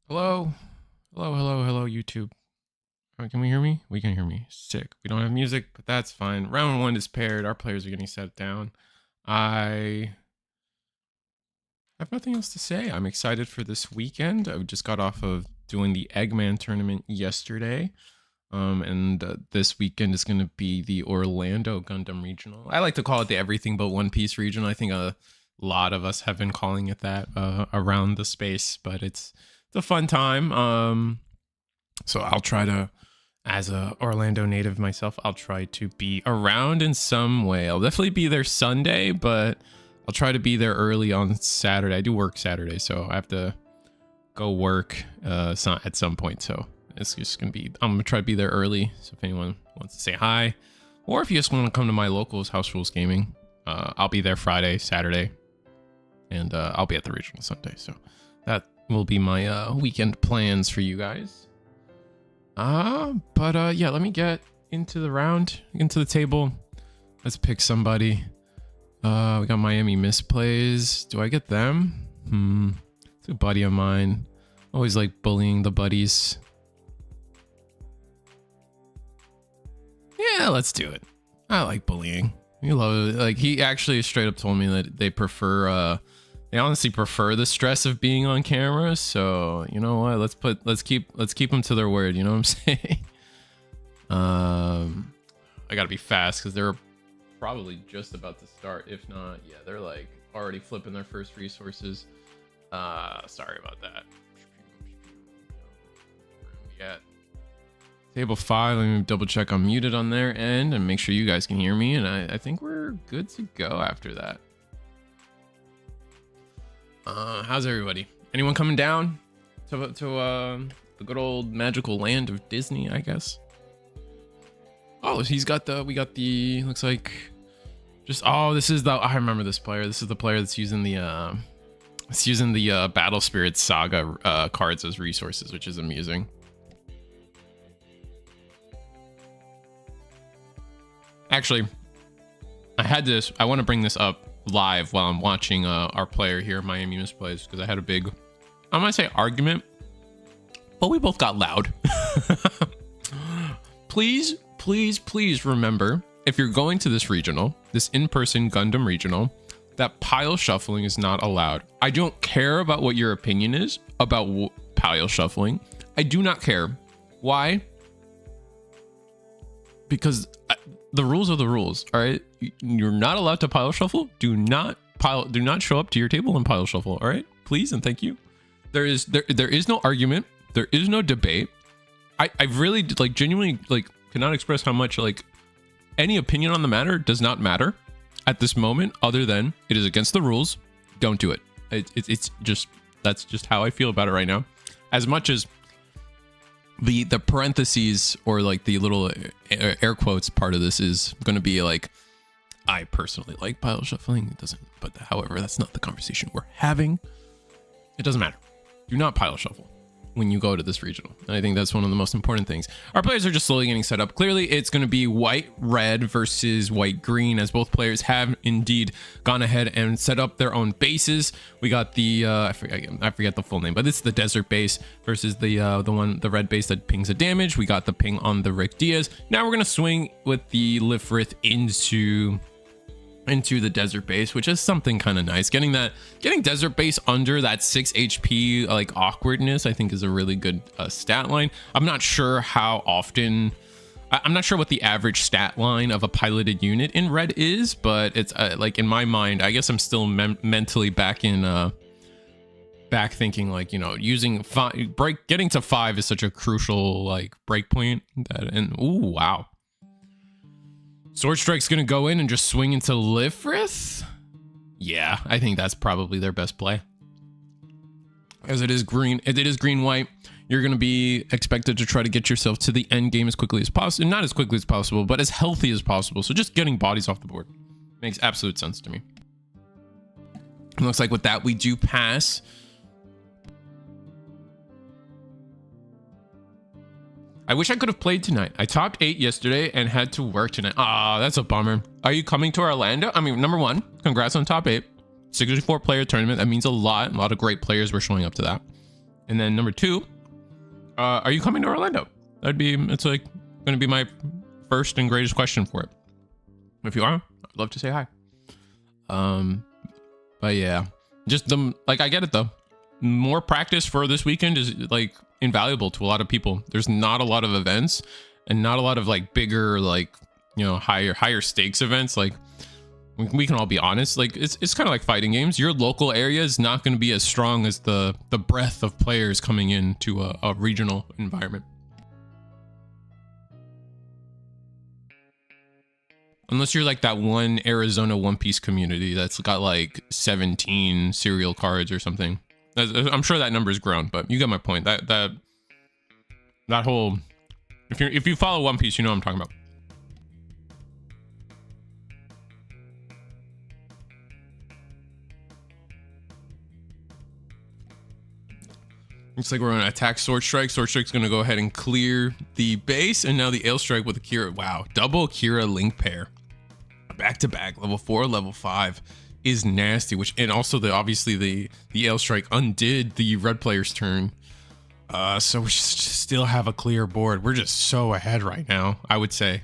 Hello? Hello, YouTube. Can we hear me? We can hear me. Sick. We don't have music, but that's fine. Round one is paired. Our players are getting set down. I have nothing else to say. I'm excited for this weekend. I just got off of doing the Eggman tournament yesterday. And this weekend is going to be the Orlando Gundam Regional. I like to call it the Everything But One Piece Regional. I think a lot of us have been calling it that around the space, but it's a fun time. So I'll try to, as a Orlando native myself, I'll try to be around in some way. I'll definitely be there Sunday, but I'll try to be there early on Saturday. I do work Saturday, so I have to go work at some point. So it's just gonna be, I'm gonna try to be there early. So if anyone wants to say hi, or if you just want to come to my locals, House Rules Gaming, I'll be there Friday, Saturday, and I'll be at the regional Sunday. So that will be my weekend plans for you guys. But yeah, let me get into the round, into the table. Let's pick somebody. We got Miami Misplays. Do I get them? It's a buddy of mine. Always like bullying the buddies. Yeah, let's do it. I like bullying. You love it. Like, he actually straight up told me that they prefer they honestly prefer the stress of being on camera. So you know what? Let's keep them to their word. You know what I'm saying? I gotta be fast because they're probably just about to start. If not, yeah, they're like already flipping their first resources. Sorry about that. Yeah. Table 5, let me double check I'm muted on their end and make sure you guys can hear me. And I think we're good to go after that. How's everybody? Anyone coming down to the good old magical land of Disney, I guess? Oh, we got the, looks like just, oh, this is I remember this player. This is the player that's using the, Battle Spirit Saga cards as resources, which is amusing. Actually, I want to bring this up live while I'm watching our player here, Miami Misplays, because I had a big, I'm gonna say argument, but we both got loud. Please remember, if you're going to this regional, this in-person Gundam regional, that pile shuffling is not allowed. I don't care about what your opinion is about pile shuffling. I do not care. Why? Because the rules are the rules. All right, you're not allowed to pile shuffle. Do not show up to your table and pile shuffle. All right, please and thank you. There is no argument. There is no debate. I really like genuinely like cannot express how much like any opinion on the matter does not matter at this moment, other than it is against the rules. Don't do it. It's just, that's just how I feel about it right now. As much as the parentheses or like the little air quotes part of this is going to be like, I personally like pile shuffling. It doesn't, but however, that's not the conversation we're having. It doesn't matter. Do not pile shuffle when you go to this regional. And I think that's one of the most important things. Our players are just slowly getting set up. Clearly, it's going to be white-red versus white-green, as both players have indeed gone ahead and set up their own bases. We got the I forget the full name, but it's the desert base versus the red base that pings a damage. We got the ping on the Rick Diaz. Now we're going to swing with the Lifrith into the desert base, which is something kind of nice. Getting desert base under that 6 HP like awkwardness, I think is a really good stat line. I'm not sure how often, I'm not sure what the average stat line of a piloted unit in red is, but it's like in my mind, I guess I'm still mentally back thinking like, you know, using getting to 5 is such a crucial like break point ooh, wow. Sword Strike's gonna go in and just swing into Lifrith? Yeah, I think that's probably their best play. As it is green-white, you're gonna be expected to try to get yourself to the end game as quickly as possible. Not as quickly as possible, but as healthy as possible. So just getting bodies off the board makes absolute sense to me. It looks like with that, we do pass. I wish I could have played tonight. I topped 8 yesterday and had to work tonight. Ah, that's a bummer. Are you coming to Orlando? I mean, number one, congrats on top 8. 64 player tournament. That means a lot. A lot of great players were showing up to that. And then number 2, are you coming to Orlando? It's like going to be my first and greatest question for it. If you are, I'd love to say hi. But yeah, just I get it though. More practice for this weekend is like invaluable to a lot of people. There's not a lot of events and not a lot of like bigger, like, you know, higher stakes events. Like we can all be honest, like it's kind of like fighting games. Your local area is not going to be as strong as the breadth of players coming into a regional environment. Unless you're like that one Arizona One Piece community that's got like 17 serial cards or something. I'm sure that number's grown, but you get my point. That whole, if you follow One Piece, you know what I'm talking about. Looks like we're going to attack Sword Strike. Sword Strike's going to go ahead and clear the base, and now the Ale Strike with a Kira. Wow, double Kira link pair. Back to back, level 4, level 5 is nasty, and also obviously the Ale Strike undid the red player's turn. So we still have a clear board. We're just so ahead right now, I would say,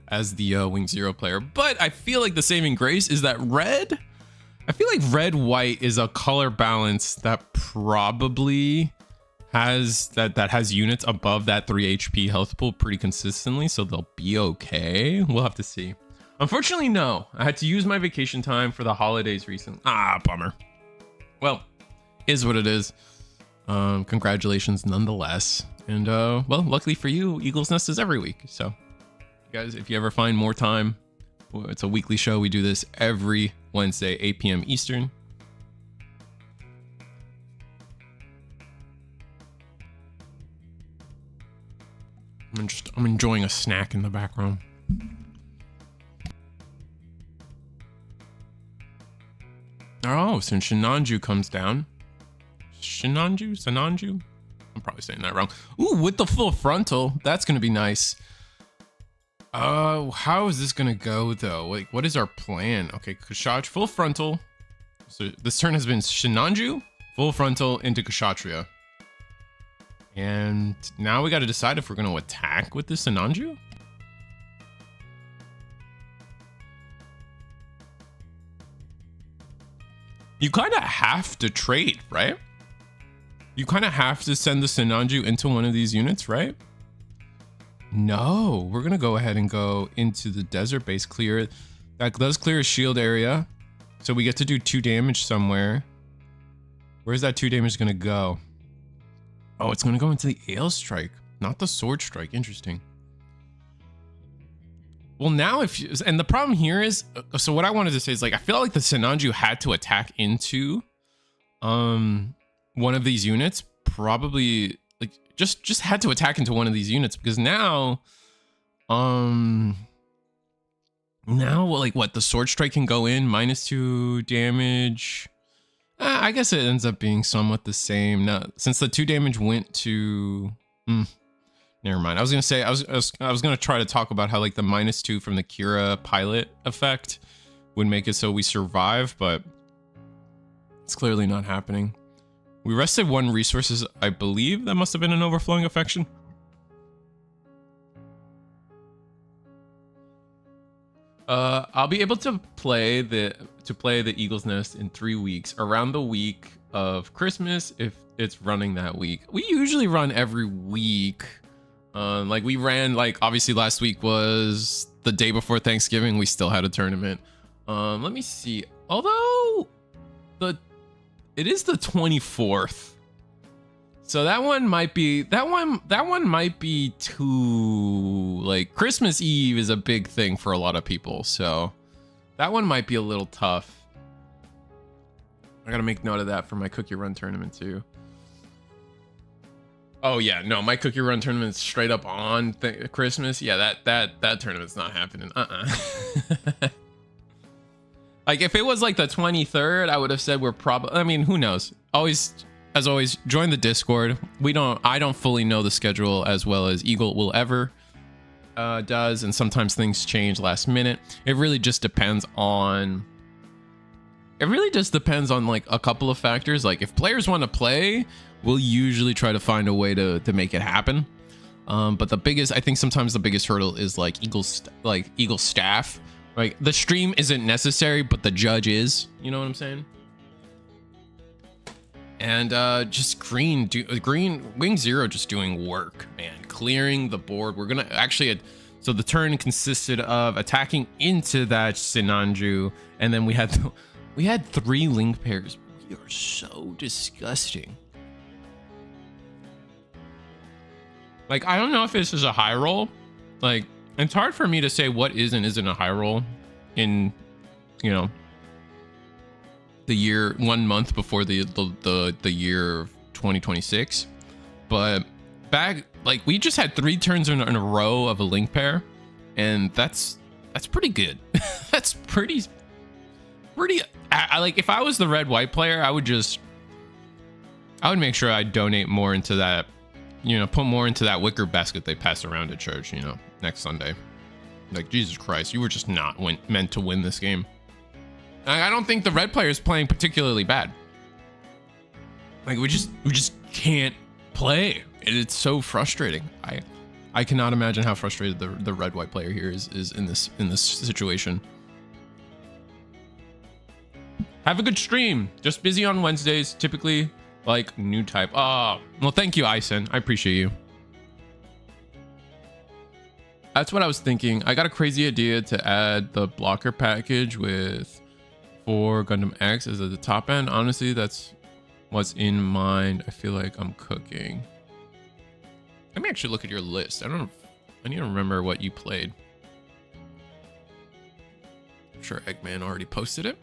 as the Wing Zero player. But I feel like the saving grace is that I feel like red-white is a color balance that probably has has units above that 3 HP health pool pretty consistently, so they'll be okay. We'll have to see. Unfortunately, no. I had to use my vacation time for the holidays recently. Bummer. Well, is what it is. Congratulations nonetheless. And well, luckily for you, Eagle's Nest is every week. So guys, if you ever find more time, it's a weekly show. We do this every Wednesday, 8 p.m. Eastern. I'm enjoying a snack in the background. Oh, since Shinanju comes down. Sinanju? I'm probably saying that wrong. Ooh, with the full frontal. That's going to be nice. How is this going to go, though? Like, what is our plan? Okay, Kshatriya, full frontal. So this turn has been Shinanju, full frontal into Kshatriya. And now we got to decide if we're going to attack with this Sinanju. You kind of have to trade, right? You kind of have to send the Sinanju into one of these units, right? No, we're going to go ahead and go into the desert base clear. That does clear a shield area. So we get to do 2 damage somewhere. Where's that 2 damage going to go? Oh, it's going to go into the Ale Strike, not the Sword Strike. Interesting. Well, now and the problem here is, so what I wanted to say is, like, I feel like the Sinanju had to attack into one of these units, probably like just had to attack into one of these units, because now like what, the Sword Strike can go in -2 damage. I guess it ends up being somewhat the same now, since the 2 damage went to never mind. I was gonna say I was gonna try to talk about how, like, the -2 from the Kira pilot effect would make it so we survive, but it's clearly not happening. We rested 1 resources, I believe. That must have been an overflowing affection. I'll be able to play the Eagle's Nest in 3 weeks, around the week of Christmas, if it's running that week. We usually run every week. Like, we ran, like, obviously last week was the day before Thanksgiving. We still had a tournament. Let me see. Although it is the 24th. So that one might be too, like, Christmas Eve is a big thing for a lot of people. So that one might be a little tough. I gotta make note of that for my Cookie Run tournament too. Oh yeah, no, my Cookie Run tournament is straight up on Christmas. Yeah, that tournament's not happening. Like, if it was like the 23rd, I would have said we're probably, I mean, who knows? As always, join the Discord. I don't fully know the schedule as well as Eagle will ever does, and sometimes things change last minute. It really just depends on It really just depends on like a couple of factors. Like if players want to play, we'll usually try to find a way to make it happen. But the biggest, I think sometimes the biggest hurdle is like Eagle staff. Like the stream isn't necessary, but the judge is. You know what I'm saying? And just green wing 0 just doing work, man, clearing the board. We're gonna actually, so the turn consisted of attacking into that Sinanju, and then we had 3 link pairs. We are so disgusting. Like, I don't know if this is a high roll. Like, it's hard for me to say what is and isn't a high roll in, you know, the year 1 month before the year 2026. But back, like, we just had 3 turns in a row of a link pair, and that's pretty good. That's pretty. I like, if I was the red-white player, I would make sure I donate more into that, you know, put more into that wicker basket they pass around at church, you know, next Sunday. Like, Jesus Christ, you were just not meant to win this game. I don't think the red player is playing particularly bad. Like, we just can't play. It's so frustrating. I cannot imagine how frustrated the red-white player here is in this situation. Have a good stream. Just busy on Wednesdays, typically. Like, new type. Oh, well, thank you, Ison. I appreciate you. That's what I was thinking. I got a crazy idea to add the blocker package with 4 Gundam X as at the top end. Honestly, that's what's in mind. I feel like I'm cooking. Let me actually look at your list. I need to remember what you played. I'm sure Eggman already posted it.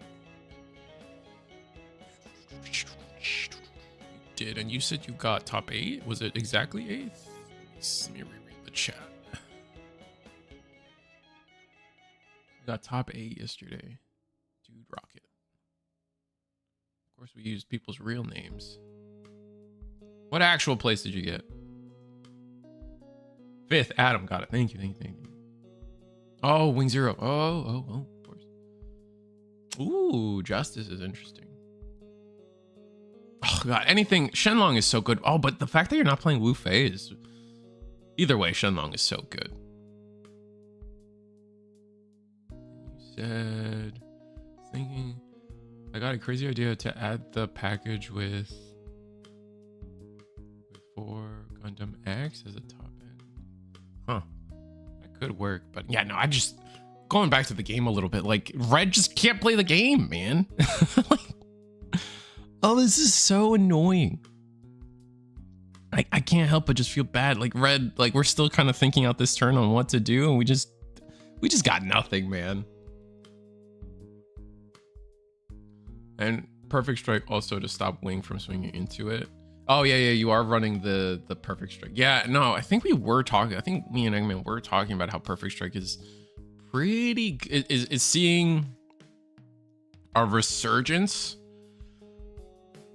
Did, and you said you got top 8. Was it exactly 8th? Let me reread the chat. You got top 8 yesterday. Dude Rocket. Of course, we used people's real names. What actual place did you get? 5th. Adam got it. Thank you. Oh, wing 0. Oh, of course. Ooh, Justice is interesting. Oh god, anything. Shenlong is so good. Oh, but the fact that you're not playing Wu Fei is... Either way, Shenlong is so good. You said... Thinking... I got a crazy idea to add the package with 4 Gundam X as a top end. Huh. That could work, but yeah, no, I just... Going back to the game a little bit, like, Red just can't play the game, man. Like, oh, this is so annoying. I can't help but just feel bad. Like, Red, like, we're still kind of thinking out this turn on what to do, and we just got nothing, man. And Perfect Strike also to stop Wing from swinging into it. Oh, yeah, you are running the Perfect Strike. Yeah, no, I think we were talking. I think me and Eggman were talking about how Perfect Strike is pretty... is seeing a resurgence.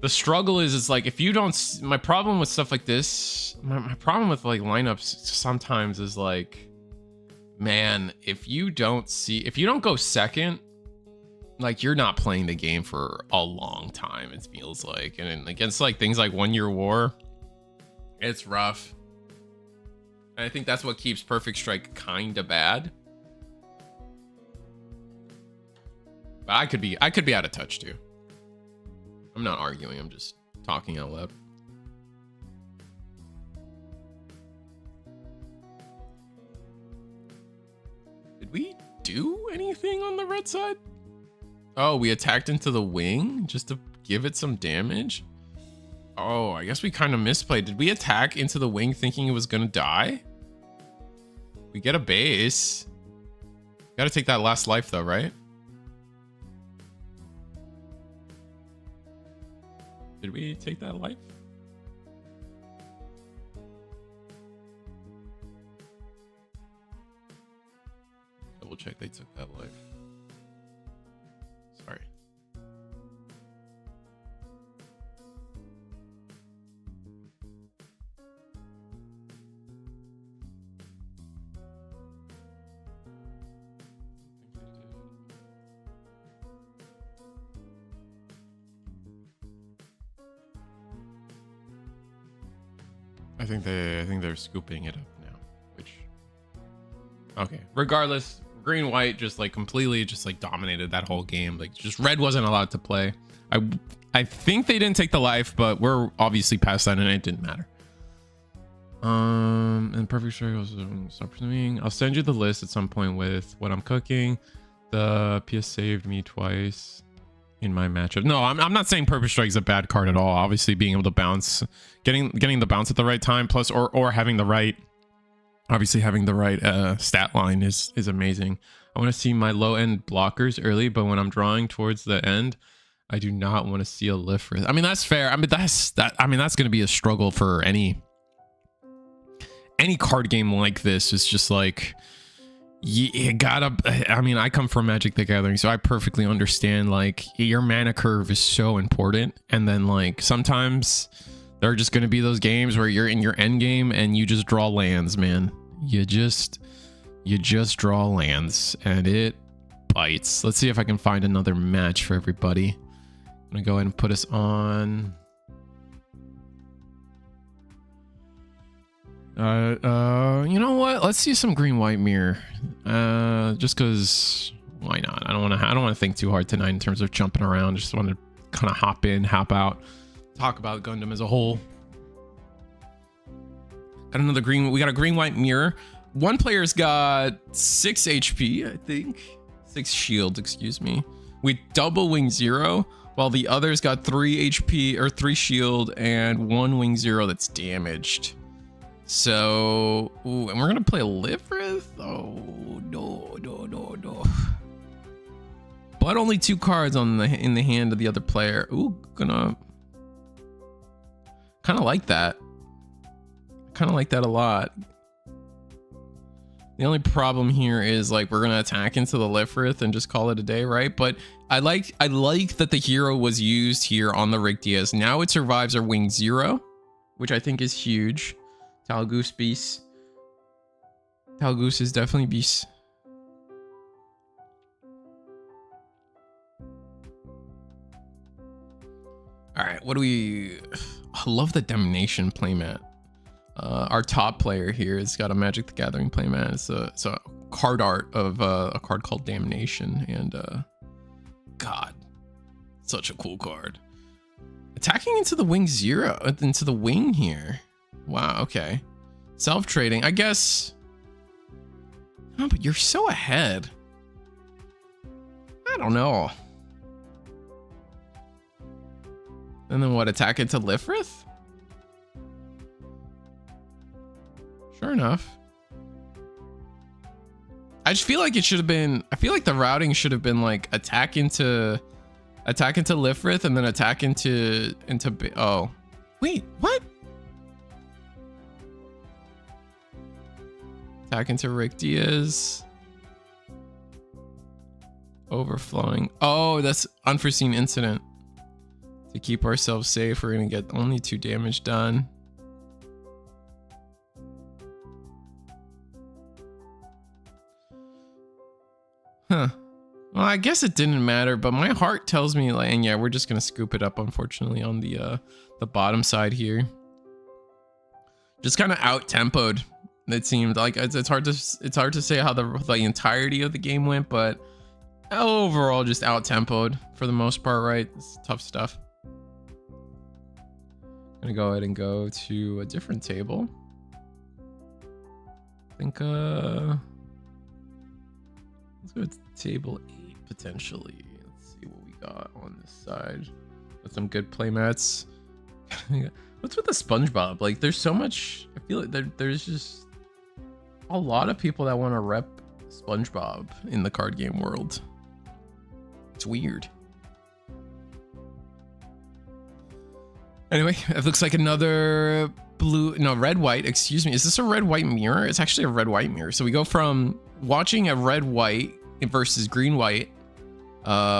The struggle is like, if you don't... My problem with stuff like this... My problem with, like, lineups sometimes is, like... Man, if you don't go second... Like, you're not playing the game for a long time, it feels like. And against, like, things like 1 Year War... It's rough. And I think that's what keeps Perfect Strike kinda bad. But I could be out of touch, too. I'm not arguing, I'm just talking out loud. Did we do anything on the red side? Oh, we attacked into the wing just to give it some damage? Oh, I guess we kind of misplayed. Did we attack into the wing thinking it was gonna die? We get a base. Gotta take that last life though, right? Did we take that life? Double check they took that life. Sorry. I think they're scooping it up now, which, okay. Regardless, green white just like completely just like dominated that whole game. Like just red wasn't allowed to play. I think they didn't take the life, but we're obviously past that and it didn't matter. And perfect strike also stop pursuing. I'll send you the list at some point with what I'm cooking. The PS saved me twice in my matchup. No, I'm not saying perfect strike is a bad card at all. Obviously being able to bounce, getting the bounce at the right time, plus or having the right, obviously having the right stat line is amazing. I want to see my low end blockers early, but when I'm drawing towards the end, I do not want to see a lift for it. I mean, that's fair. I mean, that's going to be a struggle for any card game like this. It's just like, you gotta, I mean, I come from Magic the Gathering, so I perfectly understand like your mana curve is so important. And then like sometimes there are just going to be those games where you're in your end game and you just draw lands, man. You just draw lands and it bites. Let's see if I can find another match for everybody. I'm gonna go ahead and put us on. You know what? Let's see some green white mirror. Just because why not? I don't want to think too hard tonight in terms of jumping around. Just want to kind of hop in, hop out, talk about Gundam as a whole. Got another green. We got a green white mirror. One player's got 6 HP, I think. 6 shields, excuse me. We double wing 0, while the other's got 3 HP or 3 shield and 1 wing 0 that's damaged. So, ooh, and we're gonna play a Livrith? Oh, no. But only 2 cards in the hand of the other player. Ooh, gonna kind of like that. Kind of like that a lot. The only problem here is like we're gonna attack into the Livrith and just call it a day, right? But I like that the hero was used here on the Rick Diaz. Now it survives our wing 0, which I think is huge. Talgoose beast. Talgoose is definitely beast. All right, what do we? I love the Damnation playmat. Our top player here has got a Magic the Gathering playmat. It's a card art of a card called Damnation, and God, such a cool card. Attacking into the wing 0, into the wing here. Wow, okay. Self-trading, I guess. Oh, but you're so ahead. I don't know. And then what, attack into Livrith? Sure enough. I just feel like it should have been, I feel like the routing should have been like attack into Livrith and then attack into oh. Wait, what? Attack into Rick Diaz. Overflowing. Oh, that's unforeseen incident. To keep ourselves safe, we're gonna get only 2 damage done. Huh. Well, I guess it didn't matter, but my heart tells me like, and yeah, we're just gonna scoop it up, unfortunately, on the bottom side here. Just kind of out-tempoed. It seemed like it's hard to say how the entirety of the game went, but overall just out-tempoed for the most part, right? It's tough stuff. I'm gonna go ahead and go to a different table. I think let's go to table 8 potentially. Let's see what we got on this side. Got some good playmats. What's with the SpongeBob? Like, there's so much. I feel like there's just a lot of people that want to rep SpongeBob in the card game world. It's weird. Anyway, it looks like another red-white, excuse me. Is this a red-white mirror? It's actually a red-white mirror. So we go from watching a red-white versus green-white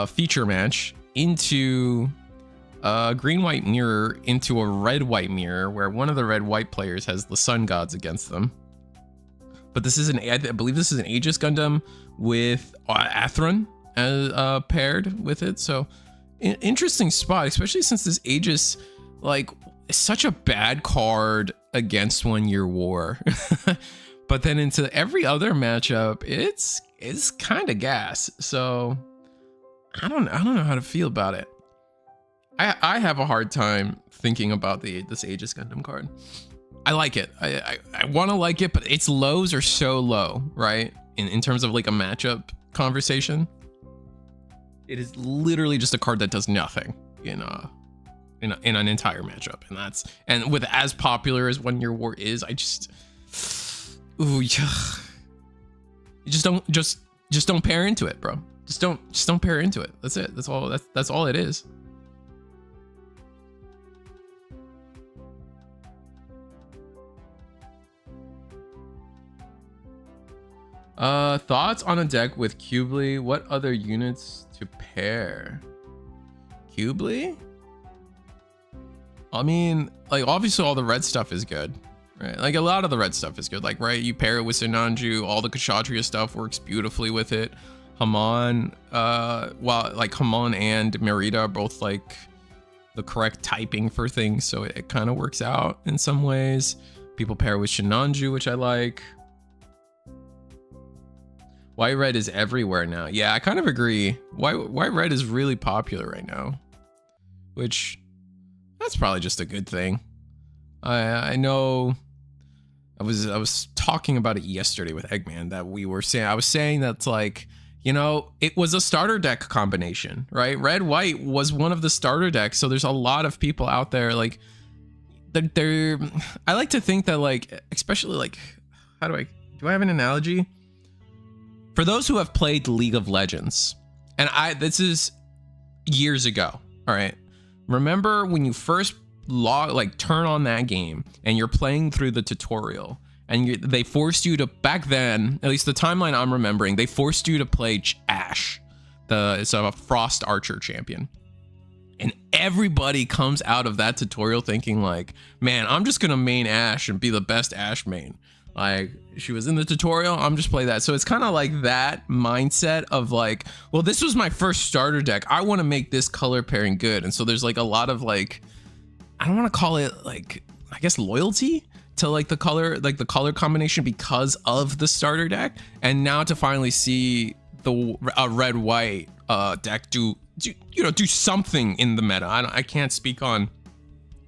feature match into a green-white mirror into a red-white mirror where one of the red-white players has the sun gods against them. But this is I believe this is an Aegis Gundam with Atheron paired with it. So interesting spot, especially since this Aegis, like, such a bad card against 1 Year War. But then into every other matchup, it's kind of gas. So I don't know how to feel about it. I have a hard time thinking about this Aegis Gundam card. I like it. I want to like it, but its lows are so low, right? In terms of like a matchup conversation. It is literally just a card that does nothing in an entire matchup, and with as popular as 1 Year War is, I just ooh yeah. You just don't pair into it, bro. Just don't pair into it. That's it. That's all it is. Thoughts on a deck with Cubely? What other units to pair? Cubely? I mean, like, obviously all the red stuff is good, right? Like, a lot of the red stuff is good. Like, right, you pair it with Sinanju, all the Kshatriya stuff works beautifully with it. Haman, like Haman and Merida are both like the correct typing for things, so it kind of works out in some ways. People pair with Shinanju, which I like. White red is everywhere now. Yeah, I kind of agree. White red is really popular right now, which that's probably just a good thing. I know I was talking about it yesterday with Eggman that I was saying that's like, you know, it was a starter deck combination, right? Red white was one of the starter decks, so there's a lot of people out there like they're I like to think that, like, especially like, do I have an analogy? For those who have played League of Legends, and this is years ago, all right? Remember when you first turn on that game and you're playing through the tutorial and they forced you to, back then, at least the timeline I'm remembering, they forced you to play Ashe, it's a Frost Archer champion. And everybody comes out of that tutorial thinking like, man, I'm just gonna main Ashe and be the best Ashe main. Like, she was in the tutorial, I'm just play that. So it's kind of like that mindset of like, well, this was my first starter deck, I want to make this color pairing good. And so there's like a lot of like, I don't want to call it like, I guess, loyalty to like the color combination because of the starter deck. And now to finally see a red white deck do something in the meta. I can't speak on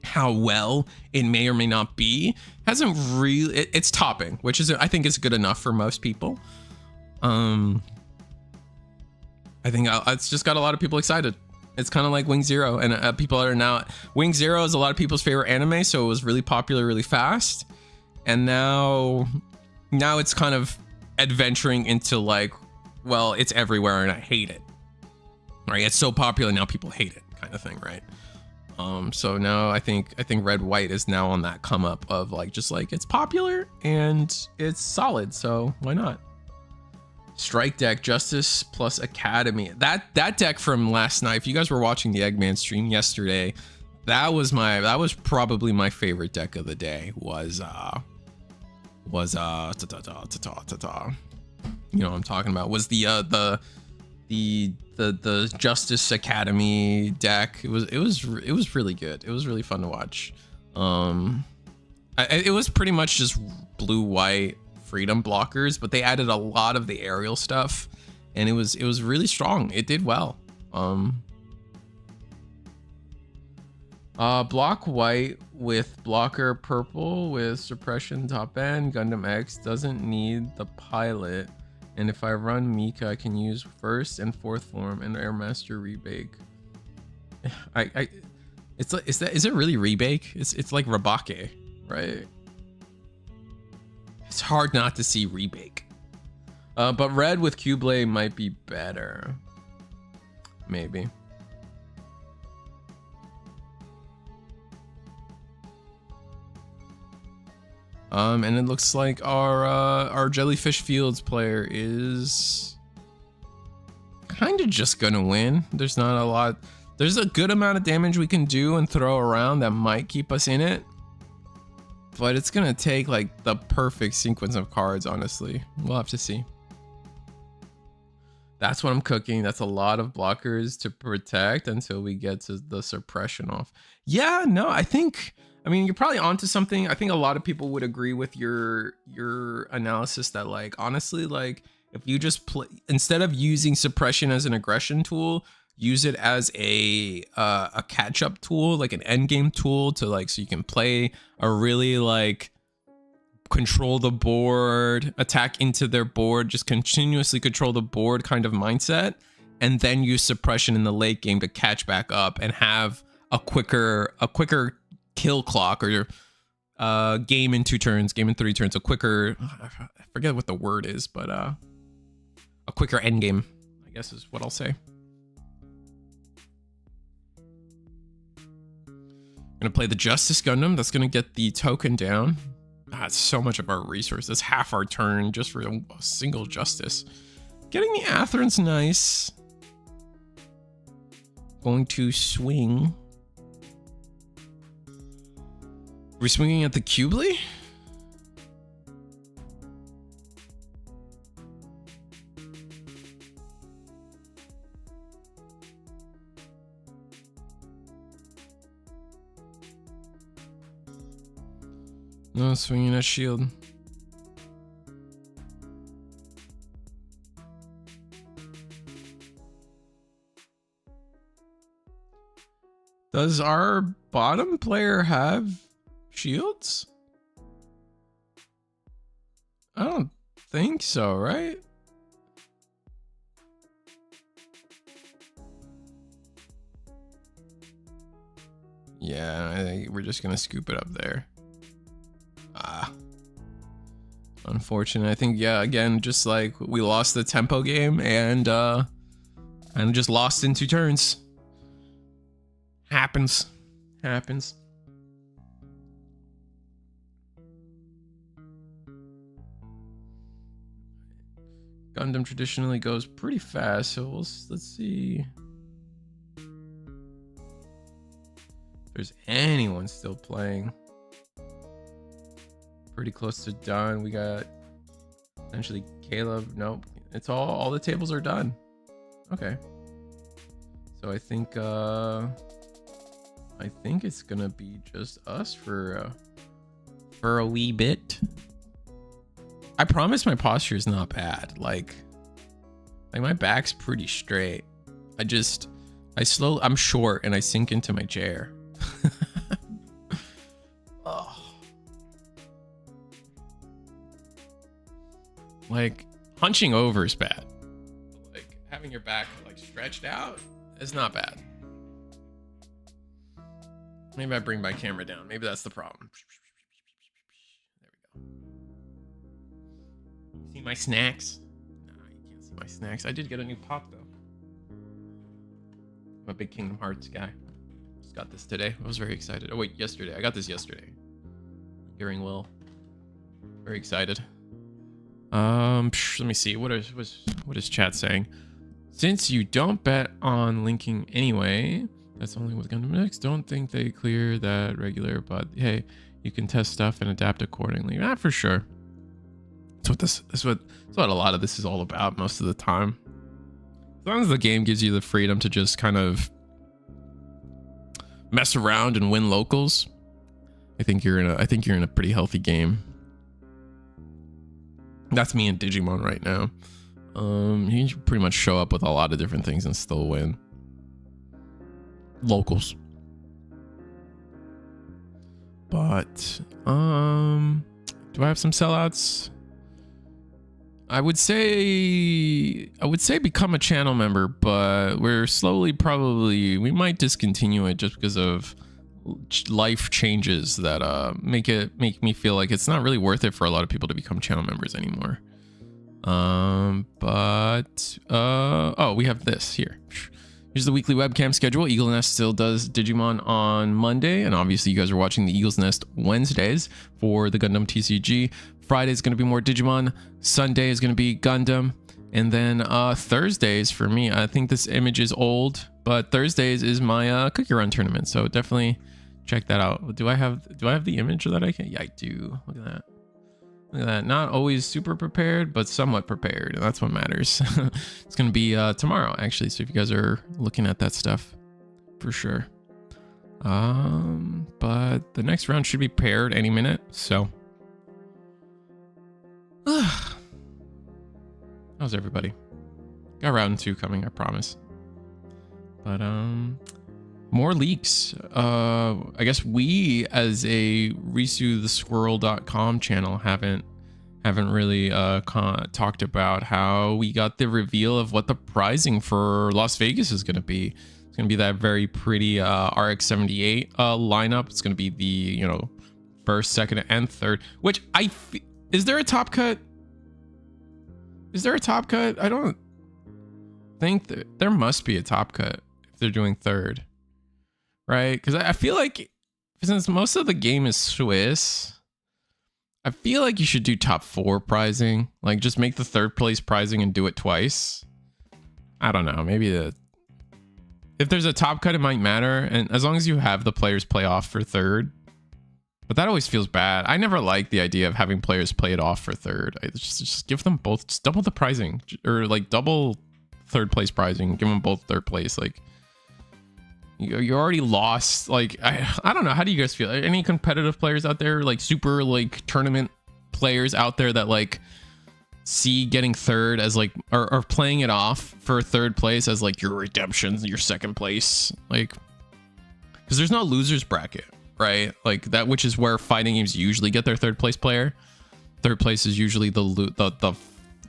how well it may or may not be. Hasn't really, it's topping, which is, I think, is good enough for most people. I think it's just got a lot of people excited. It's kind of like Wing Zero, and people are now, Wing Zero is a lot of people's favorite anime, so it was really popular really fast, and now it's kind of adventuring into like, well, it's everywhere and I hate it, right? It's so popular now people hate it, kind of thing, right? So now I think red white is now on that come up of like, just like, it's popular and it's solid, so why not? Strike deck, Justice plus Academy. That deck from last night, if you guys were watching the Eggman stream yesterday, that was probably my favorite deck of the day. Was you know what I'm talking about, was the Justice Academy deck. It was really good. It was really fun to watch. It was pretty much just blue white freedom blockers, but they added a lot of the aerial stuff, and it was really strong. It did well. Block white with blocker purple with suppression top end. Gundam X doesn't need the pilot, and if I run Mika, I can use first and fourth form and Airmaster rebake. Is it really rebake? It's like Rabake, right? It's hard not to see rebake. But red with Q-Blade might be better. Maybe. And it looks like our Jellyfish Fields player is kind of just gonna win. There's not a lot. There's a good amount of damage we can do and throw around that might keep us in it, but it's gonna take like the perfect sequence of cards. Honestly, we'll have to see. That's what I'm cooking. That's a lot of blockers to protect until we get to the suppression off. Yeah, no, I mean, you're probably onto something. I think a lot of people would agree with your analysis that, like, honestly, like, if you just play, instead of using suppression as an aggression tool, use it as a catch-up tool, like an end game tool to, like, so you can play a really, like, control the board, attack into their board, just continuously control the board kind of mindset, and then use suppression in the late game to catch back up and have a quicker kill clock, or game in 2 turns, game in 3 turns, a quicker, I forget what the word is, but a quicker end game, I guess is what I'll say. I'm gonna play the Justice Gundam. That's gonna get the token down. That's so much of our resource. That's half our turn just for a single Justice. Getting the Atheron's nice. Going to swing. We're swinging at the Cubely? No, swinging at shield. Does our bottom player have shields? I don't think so, right? Yeah, I think we're just gonna scoop it up there. Unfortunate. I think, yeah, again, just like we lost the tempo game and just lost in 2 turns. Happens. Gundam traditionally goes pretty fast, so let's see if there's anyone still playing. Pretty close to done. We got essentially Caleb. Nope, it's all the tables are done. Okay, so I think it's gonna be just us for a wee bit. I promise my posture is not bad. Like my back's pretty straight. I'm short and I sink into my chair. Oh. Like, hunching over is bad. Like, having your back like stretched out is not bad. Maybe I bring my camera down. Maybe that's the problem. There we go. See my snacks? Nah, you can't see my snacks. I did get a new pop though. I'm a big Kingdom Hearts guy. Just got this today. I was very excited. Oh wait, yesterday. I got this yesterday. During Will. Very excited. Let me see. What is chat saying? Since you don't bet on linking anyway, that's only with Gundam Mix. Don't think they clear that regular, but hey, you can test stuff and adapt accordingly. For sure. That's what a lot of this is all about most of the time. As long as the game gives you the freedom to just kind of mess around and win locals, I think you're in a pretty healthy game. That's me in Digimon right now. You can pretty much show up with a lot of different things and still win locals. But do I have some sellouts? I would say become a channel member, but we're slowly we might discontinue it just because of life changes that make me feel like it's not really worth it for a lot of people to become channel members anymore. We have this here. Here's the weekly webcam schedule. Eagle Nest still does Digimon on Monday, and obviously you guys are watching the Eagle's Nest Wednesdays for the Gundam TCG. Friday is going to be more Digimon. Sunday is going to be Gundam, and then Thursdays for me. I think this image is old, but Thursdays is my cookie run tournament. So definitely check that out. Do I have the image that I can? Yeah, I do. Look at that. Look at that. Not always super prepared, but somewhat prepared. And that's what matters. It's going to be tomorrow, actually. So if you guys are looking at that stuff, for sure. But the next round should be paired any minute. So, how's everybody? Got round 2 coming, I promise. But, more leaks. I guess we, as a RisuTheSquirrel.com channel, haven't really talked about how we got the reveal of what the pricing for Las Vegas is going to be. It's going to be that very pretty RX-78 lineup. It's going to be the, you know, first, second, and third. Which is there a top cut? Is there a top cut? I don't think there must be a top cut if they're doing third. Right? Because I feel like since most of the game is Swiss, I feel like you should do top 4 pricing. Like just make the third place pricing and do it twice. I don't know. Maybe if there's a top cut, it might matter. And as long as you have the players play off for third. But that always feels bad. I never liked the idea of having players play it off for third. I just give them both, just double the pricing, or like double third place pricing. Give them both third place. Like, you already lost. Like, I don't know. How do you guys feel? Any competitive players out there, like super like tournament players out there that like see getting third as like, or playing it off for third place as like your redemption, your second place? Like, because there's no losers bracket, right? Like that, which is where fighting games usually get their third place player. Third place is usually the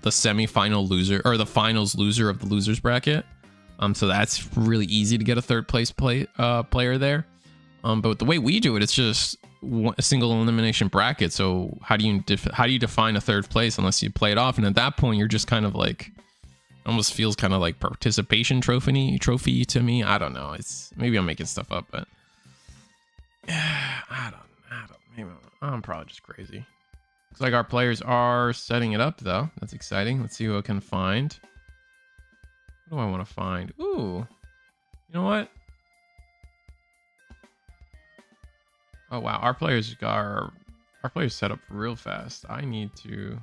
semi-final loser, or the finals loser of the losers bracket. So that's really easy to get a third place player there. But the way we do it, it's just a single elimination bracket. So how do you define a third place unless you play it off? And at that point, you're just kind of like, almost feels kind of like participation trophy to me. I don't know. Maybe I'm making stuff up, but I don't. Maybe I'm probably just crazy. Looks like our players are setting it up though. That's exciting. Let's see who I can find. What do I want to find? Ooh, you know what? Oh wow, our players set up real fast. I need to. You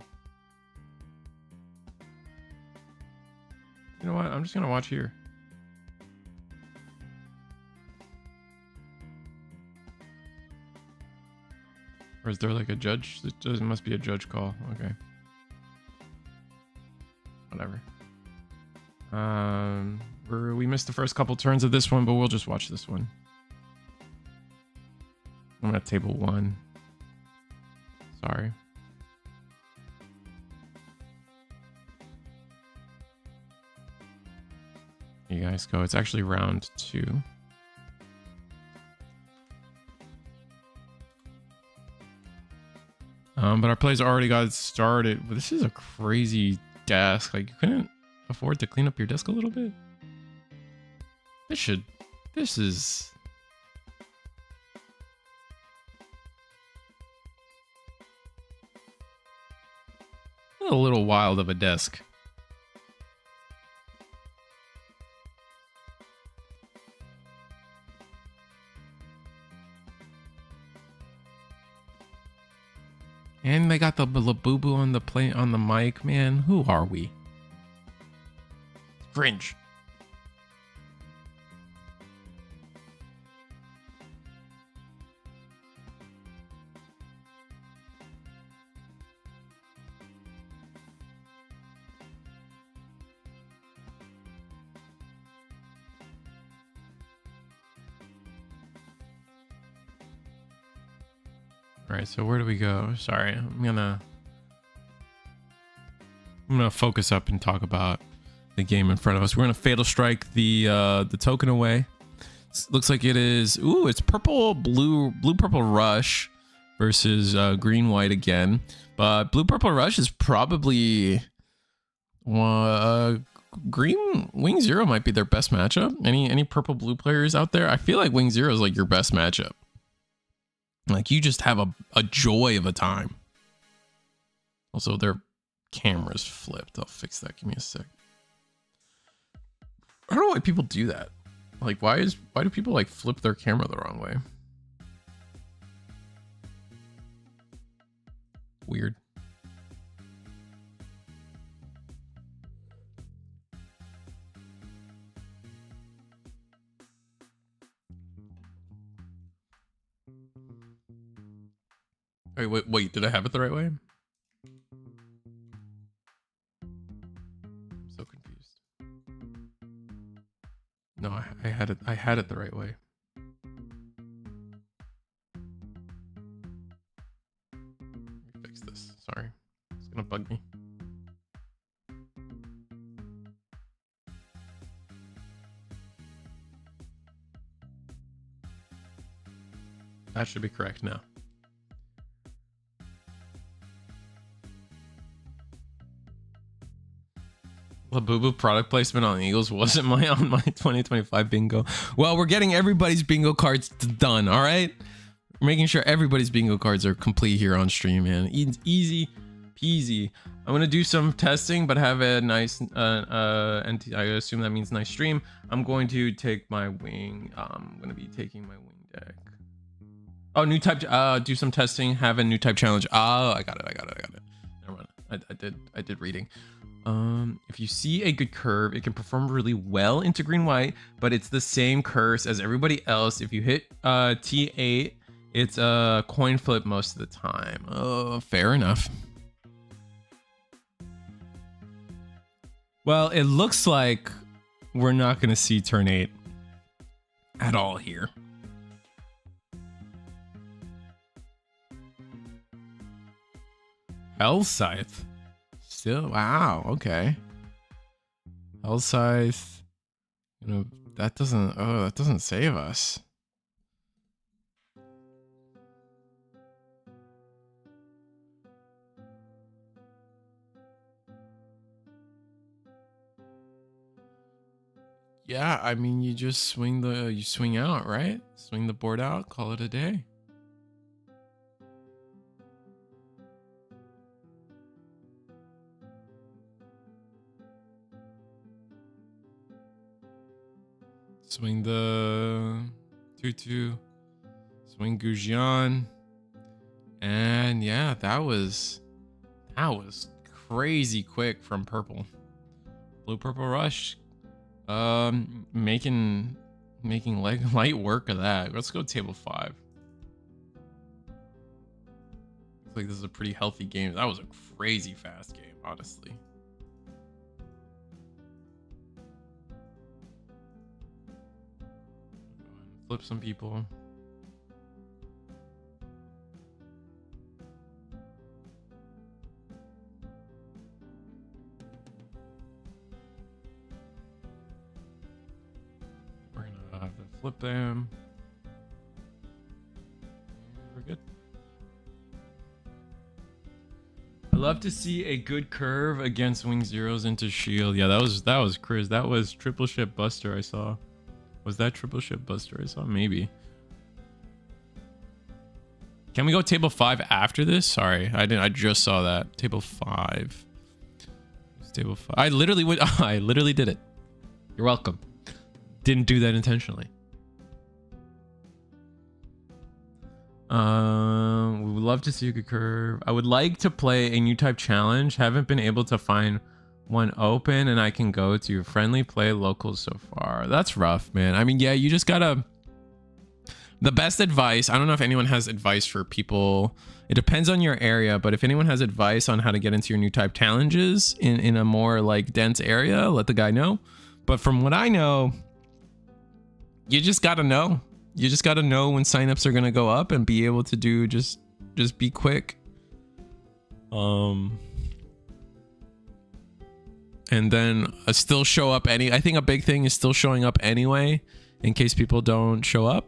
know what? I'm just gonna watch here. Or is there like a judge? It must be a judge call. Okay. Whatever. We missed the first couple turns of this one, but we'll just watch this one. I'm at table 1. Sorry. You guys go. It's actually round 2. But our players already got started. But this is a crazy desk. Like, you couldn't afford to clean up your desk a little bit? This is a little wild of a desk. And they got the boo-boo on the mic, man. Who are we? Cringe. All right, so where do we go? Sorry, I'm gonna focus up and talk about the game in front of us. We're gonna fatal strike the token away. Looks like it is. Ooh, it's purple, blue, purple rush versus green, white again. But blue, purple rush is probably green. Wing Zero might be their best matchup. Any purple blue players out there? I feel like Wing Zero is like your best matchup. Like, you just have a joy of a time. Also, their camera's flipped. I'll fix that. Give me a sec. I don't know why people do that. Like, why do people like flip their camera the wrong way? Weird. Wait, did I have it the right way? I'm so confused. No, I had it the right way. Let me fix this. Sorry. It's gonna bug me. That should be correct now. Labubu product placement on Eagles wasn't on my 2025 bingo. Well, we're getting everybody's bingo cards done, all right? We're making sure everybody's bingo cards are complete here on stream, man. Easy peasy. I'm gonna do some testing, but have a nice and I assume that means nice stream. I'm going to take my wing. I'm gonna be taking my wing deck. Oh, new type. Do some testing. Have a new type challenge. Oh, I got it. Never mind. I did reading. If you see a good curve, it can perform really well into green white, but it's the same curse as everybody else. If you hit T8, it's a coin flip most of the time. Oh, fair enough. Well, it looks like we're not gonna see turn 8 at all here. Hell Scythe. Still, wow, okay. Hell Scythe. You know, that doesn't save us. Yeah, I mean, you just swing out, right? Swing the board out, call it a day. Swing the 2/2, swing Gujian, and yeah, that was crazy quick from purple. Blue purple rush, making light work of that. Let's go table 5. Looks like this is a pretty healthy game. That was a crazy fast game, honestly. Flip some people. We're gonna have to flip them. We're good. I love to see a good curve against wing zeros into shield. Yeah, that was Chris. That was triple ship buster I saw. Was that triple ship buster I saw? Maybe. Can we go table 5 after this? Sorry, I didn't. I just saw that. Table 5. It's table 5. I literally did it. You're welcome. Didn't do that intentionally. We would love to see a good curve. I would like to play a new type challenge. Haven't been able to find one open and I can go to friendly play locals so far. That's rough, man. I mean, yeah, you just gotta, the best advice, I don't know if anyone has advice for people, it depends on your area, but if anyone has advice on how to get into your new type challenges in a more like dense area, let the guy know. But from what I know, you just gotta know. You just gotta know when signups are gonna go up and be able to do just be quick. And then still show up I think a big thing is still showing up anyway in case people don't show up.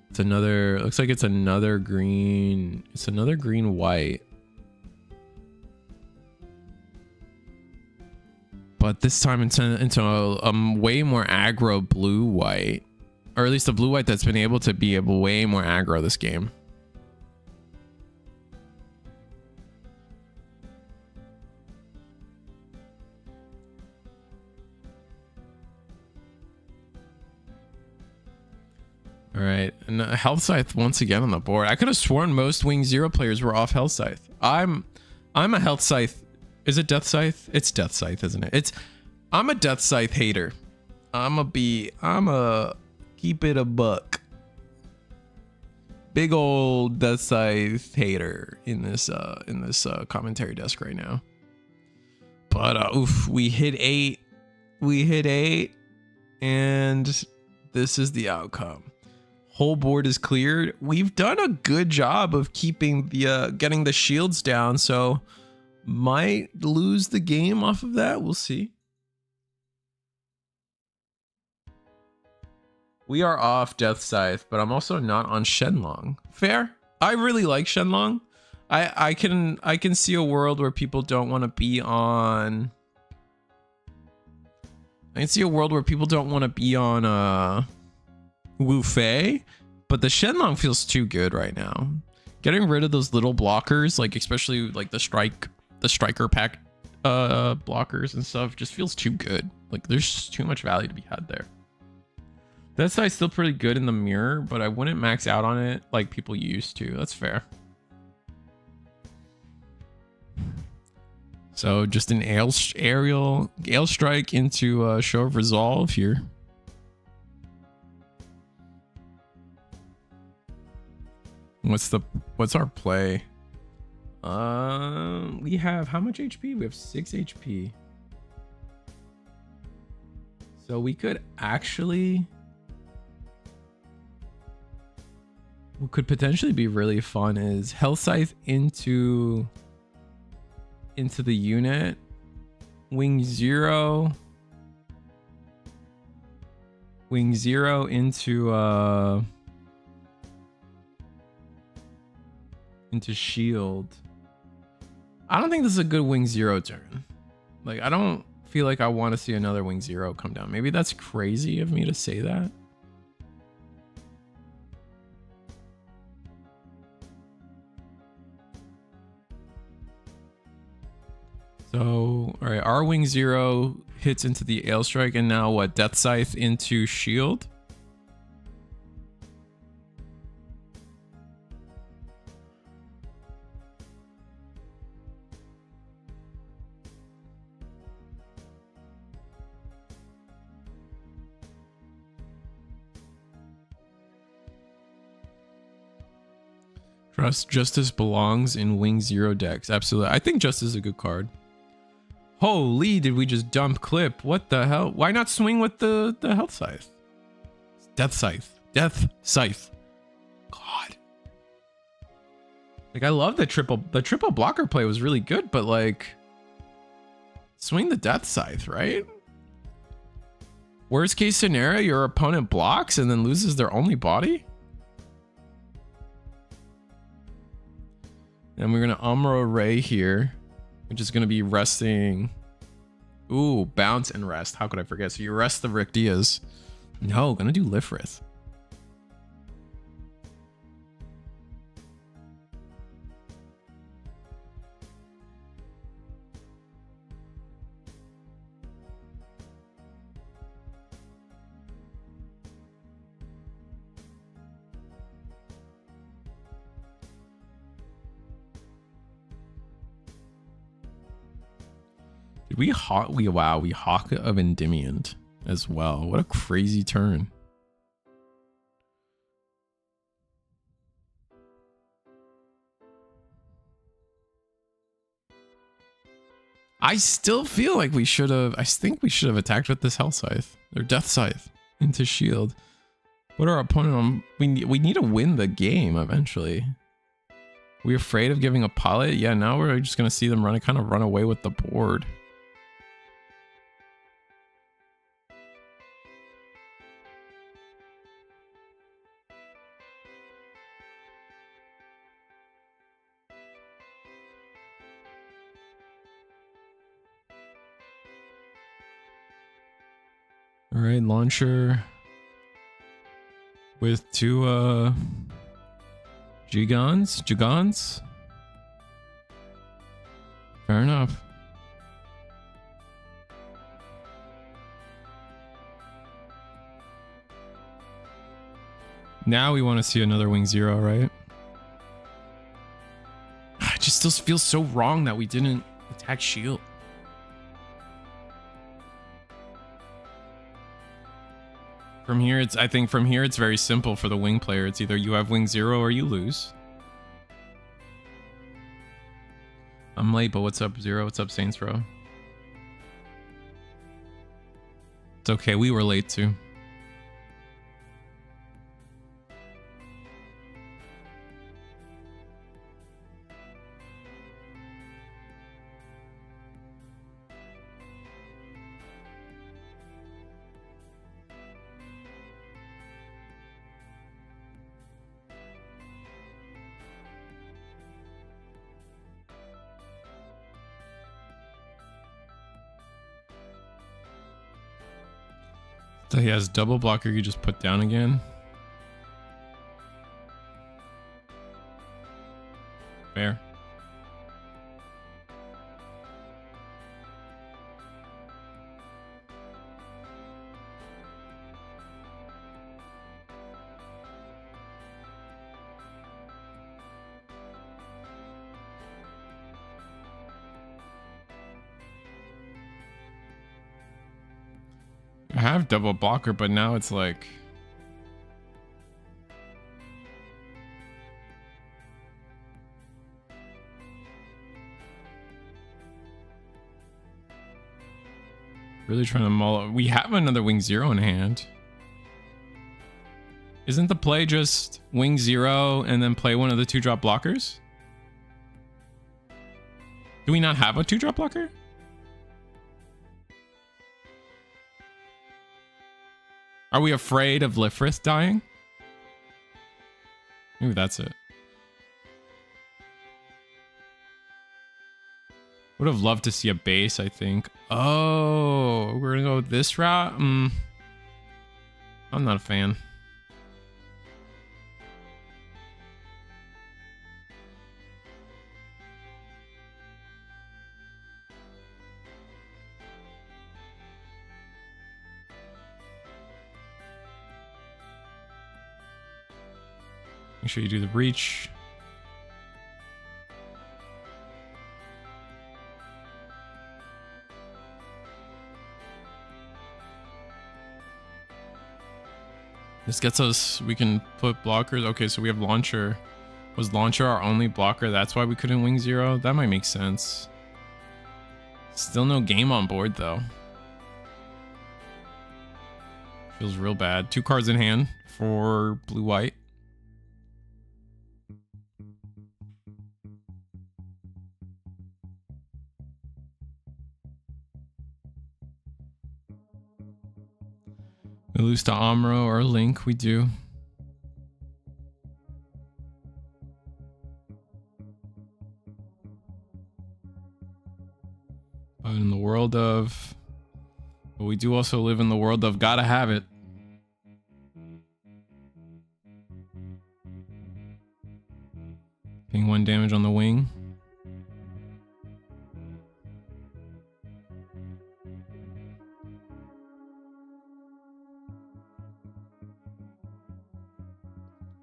It's another, looks like it's another green. It's another green white. But this time into a way more aggro blue white. Or at least a blue white that's been able to be way more aggro this game. All right, and Health Scythe once again on the board. I could have sworn most Wing Zero players were off Health Scythe. I'm a Health Scythe. Is it Death Scythe? It's Death Scythe, isn't it? I'm a Death Scythe hater. I'm a Keep it a buck. Big old Death Scythe hater in this commentary desk right now. But oof, we hit 8. We hit 8, and this is the outcome. Whole board is cleared. We've done a good job of keeping the getting the shields down, so might lose the game off of that. We'll see. We are off Death Scythe, but I'm also not on Shenlong. Fair. I really like Shenlong. I can see a world where people don't want to be on. I can see a world where people don't want to be on Wu Fei, but the Shenlong feels too good right now. Getting rid of those little blockers, like especially like the striker pack blockers and stuff, just feels too good. Like there's too much value to be had there. That side's still pretty good in the mirror, but I wouldn't max out on it like people used to. That's fair. So just an aerial Gale Strike into Show of Resolve here. What's our play? We have how much HP? We have 6 HP. So we could actually, what could potentially be really fun is Health Scythe into the unit, Wing Zero into shield. I don't think this is a good Wing Zero turn. Like, I don't feel like I want to see another Wing Zero come down. Maybe that's crazy of me to say that. So, all right, our Wing Zero hits into the Ale Strike, and now what? Death Scythe into shield. Trust Justice belongs in Wing Zero decks. Absolutely. I think Justice is a good card. Holy, did we just dump clip? What the hell? Why not swing with the Health Scythe? Death Scythe. Death Scythe. God. Like, I love the triple blocker play was really good, but like, swing the Death Scythe, right? Worst case scenario, your opponent blocks and then loses their only body? And we're gonna Umbra Ray here, which is gonna be resting. Ooh, bounce and rest. How could I forget? So you rest the Rick Diaz. No, gonna do Lifrith. Did we hawk? Wow, we Hawk of Endymion as well. What a crazy turn. I still feel like we should have. I think we should have attacked with this Hell Scythe or Death Scythe into shield. What our opponent on? We need to win the game eventually. We afraid of giving a pilot? Yeah, now we're just gonna see them kind of run away with the board. All right, launcher with 2 Gigons. Fair enough. Now we want to see another Wing Zero, right? It just still feels so wrong that we didn't attack shield. From here, I think from here, it's very simple for the wing player. It's either you have wing 0 or you lose. I'm late, but what's up, Zero? What's up, Saints Row? It's okay, we were late too. So he has double blocker you just put down again. Fair. I have double blocker, but now it's like really trying to mull. We have another wing 0 in hand. Isn't the play just wing 0 and then play one of the 2-drop blockers? Do we not have a 2-drop blocker? Are we afraid of Lifrith dying? Maybe that's it. Would have loved to see a base, I think. Oh, we're gonna go this route? I'm not a fan. Make sure you do the breach. This gets us, we can put blockers. Okay, so we have launcher. Was launcher our only blocker? That's why we couldn't wing 0? That might make sense. Still no game on board though. Feels real bad. 2 cards in hand for blue-white. We lose to Amro or Link, we do. But in the world of... But we do also live in the world of gotta have it. Paying 1 damage on the wing.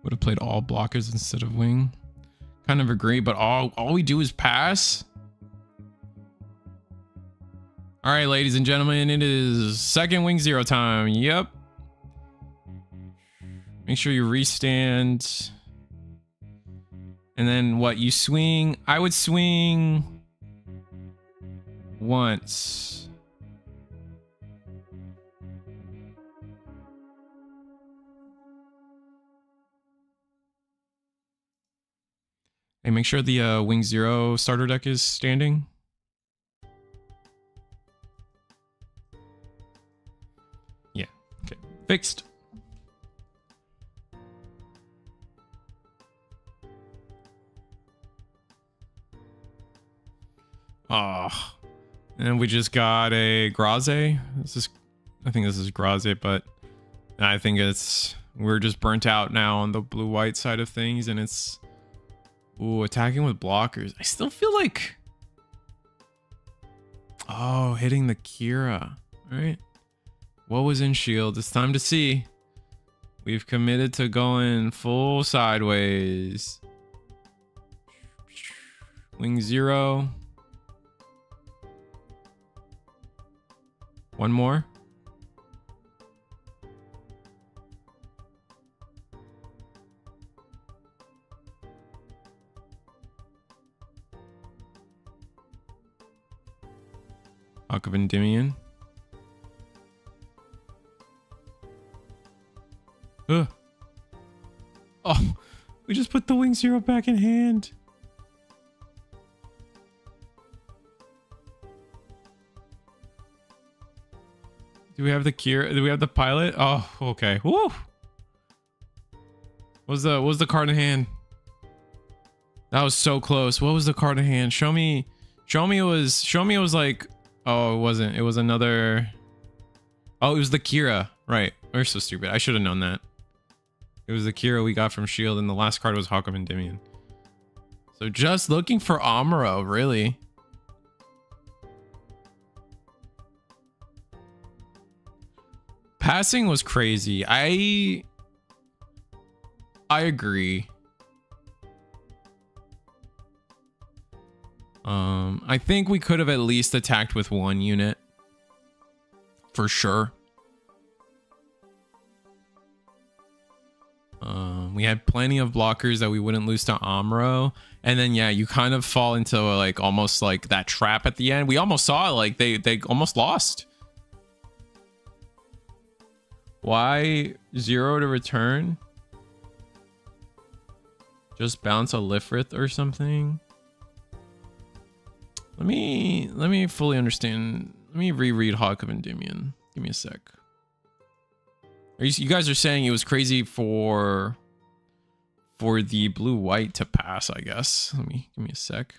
Would have played all blockers instead of wing. Kind of agree, but all we do is pass. All right, ladies and gentlemen, it is second wing 0 time. Yep. Make sure you restand. And then what? You swing. I would swing once. Hey, make sure the wing 0 starter deck is standing. Yeah, okay. Fixed. Oh, and we just got a Graze. I think this is Graze, but I think we're just burnt out now on the blue-white side of things, and it's... Ooh, attacking with blockers. I still feel like... Oh, hitting the Kira. All right. What was in shield? It's time to see. We've committed to going full sideways. Wing 0. One more. Hawk of Endymion. Ugh. Oh, we just put the Wing Zero back in hand. Do we have the Kira? Do we have the pilot? Oh, okay. Woo. What was the card in hand? That was so close. What was the card in hand? Show me it was like, oh, it wasn't. It was another. Oh, it was the Kira. Right. We're so stupid. I should have known that. It was the Kira we got from Shield, and the last card was Hawk of Endymion. So just looking for Amuro, really. Passing was crazy. I agree. I think we could have at least attacked with one unit. For sure. We had plenty of blockers that we wouldn't lose to Amuro. And then, yeah, you kind of fall into like almost like that trap at the end. We almost saw like they almost lost. Why 0 to return? Just bounce a Lifrith or something. Let me fully understand. Let me reread Hawk of Endymion. Give me a sec. You guys are saying it was crazy for the blue white to pass, I guess. Give me a sec.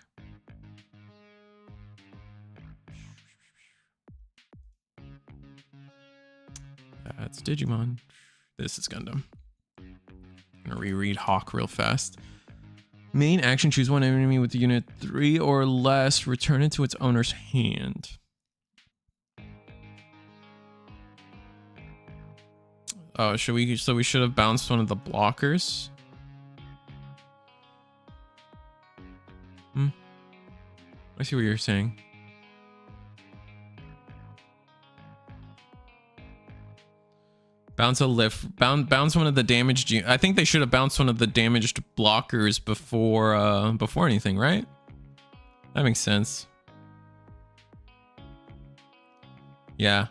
That's Digimon. This is Gundam. I'm gonna reread Hawk real fast. Main action, choose one enemy with the unit 3 or less, return it to its owner's hand. Oh, so we should have bounced one of the blockers. I see what you're saying. Bounce a lift. Bounce one of the damaged. I think they should have bounced one of the damaged blockers before anything, right? That makes sense. Yeah.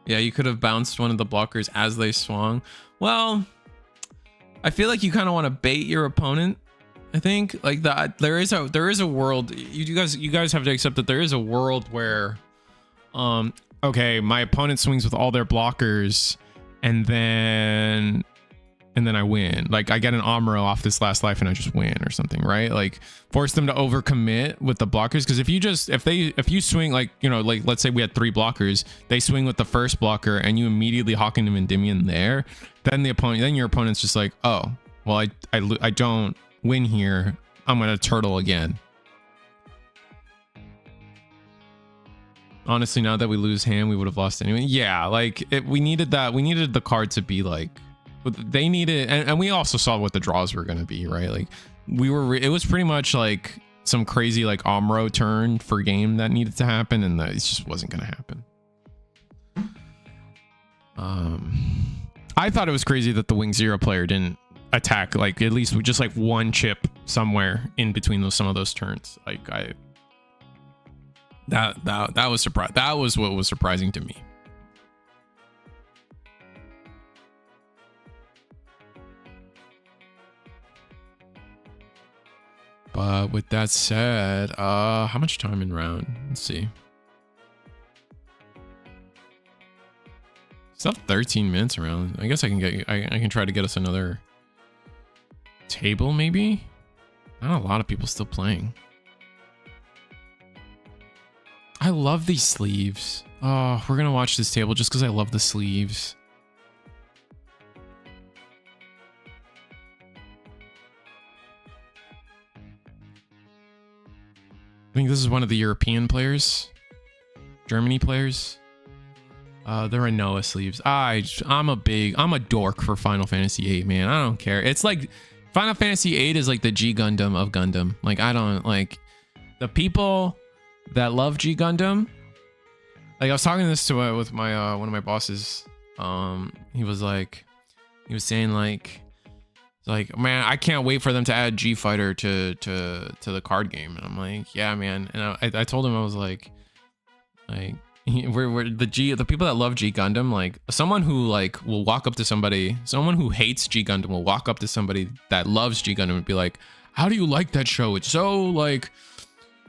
Yeah, you could have bounced one of the blockers as they swung. Well, I feel like you kind of want to bait your opponent. I think like that. There is a world. You guys have to accept that there is a world where, okay, my opponent swings with all their blockers. And then I win. Like I get an Amuro off this last life and I just win or something, right? Like force them to overcommit with the blockers. Because if you swing like, you know, like let's say we had 3 blockers, they swing with the first blocker and you immediately Hawk into Endymion there, then your opponent's just like, oh, well I don't win here. I'm gonna turtle again. Honestly, now that we lose hand, we would have lost anyway. Yeah, like we needed that. We needed the card to be like, they needed, and we also saw what the draws were going to be, right? Like it was pretty much like some crazy like Amuro turn for game that needed to happen, and it just wasn't going to happen. I thought it was crazy that the Wing Zero player didn't attack like at least just like one chip somewhere in between some of those turns. Like that was surprise. That was what was surprising to me. But with that said, how much time in round? Let's see. Still 13 minutes around. I guess I can try to get us another table maybe. Not a lot of people still playing. I love these sleeves. Oh, we're gonna watch this table just because I love the sleeves. I think this is one of the European players. Germany players. They're in Noah sleeves. I'm a dork for Final Fantasy VIII, man. I don't care. It's like Final Fantasy VIII is like the G Gundam of Gundam. Like I don't like the people that love G Gundam. Like I was talking this to with my one of my bosses. He was saying like man, I can't wait for them to add G Fighter to the card game. And I'm like, yeah, man. And I told him, I was like we're the people that love G Gundam, like someone who like will walk up to somebody, someone who hates G Gundam will walk up to somebody that loves G Gundam and be like, how do you like that show? It's so like,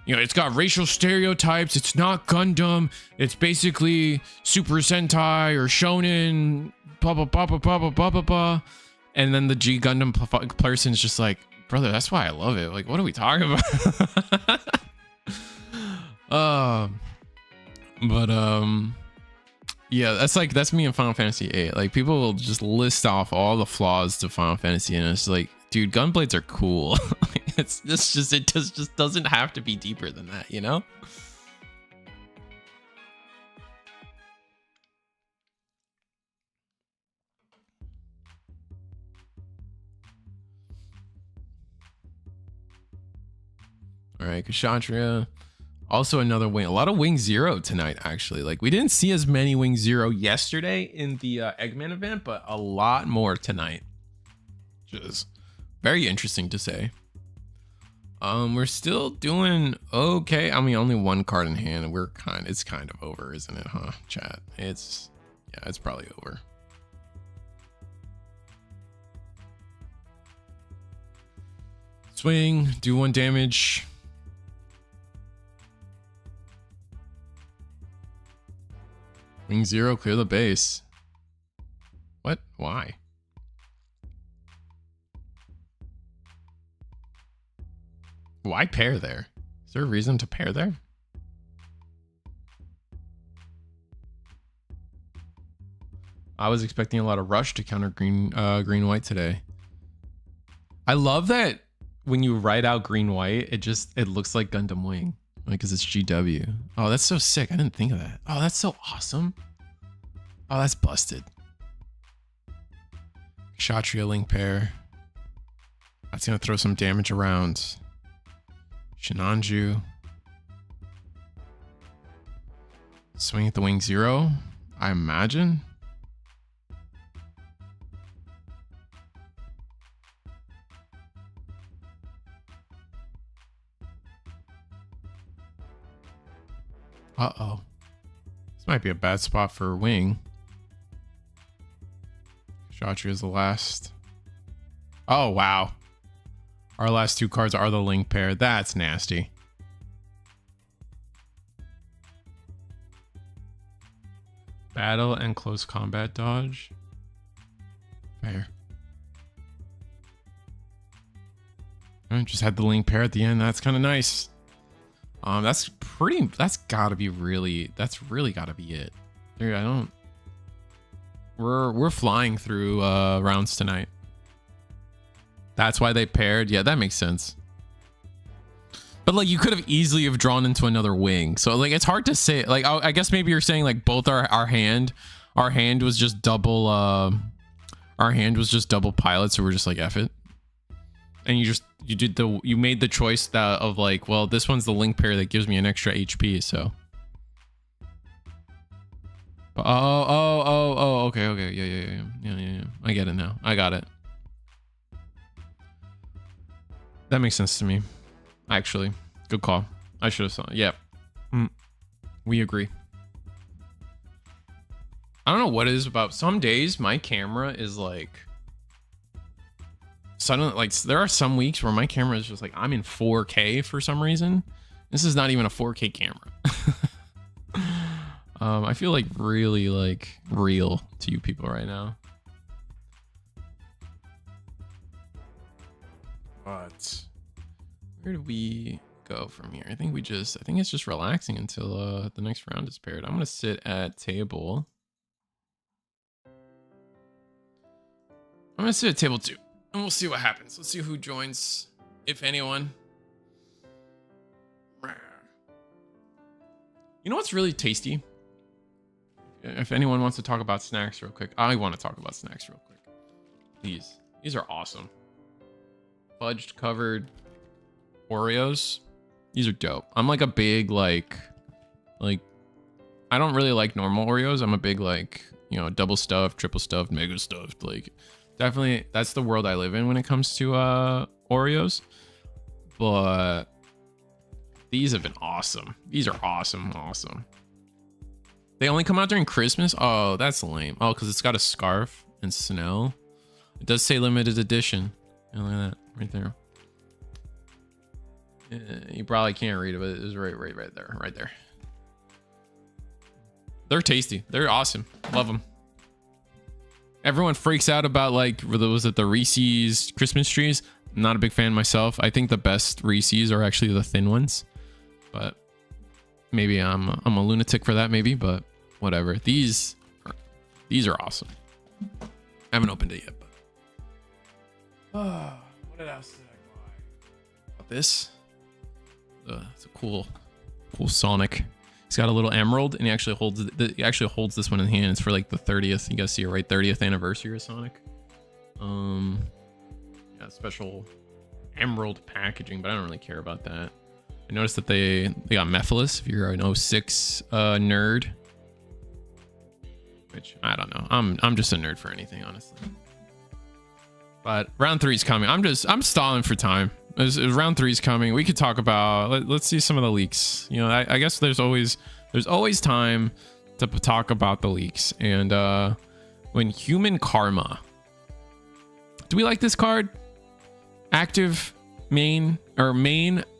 you know, it's got racial stereotypes. It's not Gundam. It's basically Super Sentai or Shonen, blah, blah, blah, blah, blah, blah, blah, blah, blah. And then the G Gundam person's just like, brother, that's why I love it. Like, what are we talking about? Yeah, that's me in Final Fantasy VIII. Like, people will just list off all the flaws to Final Fantasy, and it's like, dude, gunblades are cool. it just doesn't have to be deeper than that, you know? All right, Kshatriya. Also another wing. A lot of Wing Zero tonight, actually. Like, we didn't see as many Wing Zero yesterday in the Eggman event, but a lot more tonight. Which is very interesting to say. We're still doing okay. I mean, only one card in hand, and it's kind of over, isn't it, huh, chat? It's probably over. Swing, do 1 damage. Wing Zero, clear the base. What? Why? Why pair there? Is there a reason to pair there? I was expecting a lot of rush to counter green white today. I love that when you write out green white, it looks like Gundam Wing. Like, because it's GW. Oh, that's so sick. I didn't think of that. Oh, that's so awesome. Oh, that's busted. Kshatriya link pair. That's going to throw some damage around. Shinanju. Swing at the Wing Zero, I imagine. Uh-oh. This might be a bad spot for Wing. Kshatriya is the last. Oh, wow. Our last 2 cards are the link pair. That's nasty. Battle and close combat dodge. Fair. I just had the link pair at the end. That's kind of nice. That's really gotta be it. Dude, we're flying through rounds tonight. That's why they paired. Yeah, that makes sense. But like, you could have easily have drawn into another wing. So like, it's hard to say. Like, I guess maybe you're saying like both our hand was just double. Our hand was just double pilot. So we're just like, F it. And you made the choice of like, well, this one's the link pair that gives me an extra HP. So. Oh, okay. Yeah. I get it now. I got it. That makes sense to me. Actually, good call. I should have saw it. Yeah. We agree. I don't know what it is about. Some days my camera is like suddenly, like, there are some weeks where my camera is just like, I'm in 4K for some reason. This is not even a 4K camera. I feel like really like real to you people right now. But where do we go from here? I think it's just relaxing until the next round is paired. I'm gonna sit at table. I'm gonna sit at table 2, and we'll see what happens. Let's see who joins, if anyone. You know what's really tasty? If anyone wants to talk about snacks real quick, I want to talk about snacks real quick. These are awesome. Fudged covered Oreos. These are dope. I'm like a big like I don't really like normal Oreos. I'm a big like, you know, double stuffed, triple stuffed, mega stuffed. Like, definitely that's the world I live in when it comes to Oreos. But these have been awesome. These are awesome. They only come out during Christmas? Oh, that's lame. Oh, because it's got a scarf and snow. It does say limited edition. Yeah, look at that right there. Yeah, you probably can't read it, but it's right there. Right there. They're tasty. They're awesome. Love them. Everyone freaks out about like, was it the Reese's Christmas trees? I'm not a big fan myself. I think the best Reese's are actually the thin ones, but maybe I'm a lunatic for that, maybe, but whatever. These are awesome. I haven't opened it yet, but what else did I buy? Got this. It's a cool Sonic. He's got a little emerald, and he actually holds this one in hand. It's for like the 30th. You guys see it, right? 30th anniversary of Sonic. Yeah, special emerald packaging, but I don't really care about that. I noticed that they got Mephiles if you're an 06 nerd. Which I don't know. I'm just a nerd for anything, honestly. But round 3 is coming. I'm stalling for time. Round 3 is coming. We could talk about. Let's see some of the leaks. You know, I guess there's always time to talk about the leaks. And when Human Karma. Do we like this card? Active main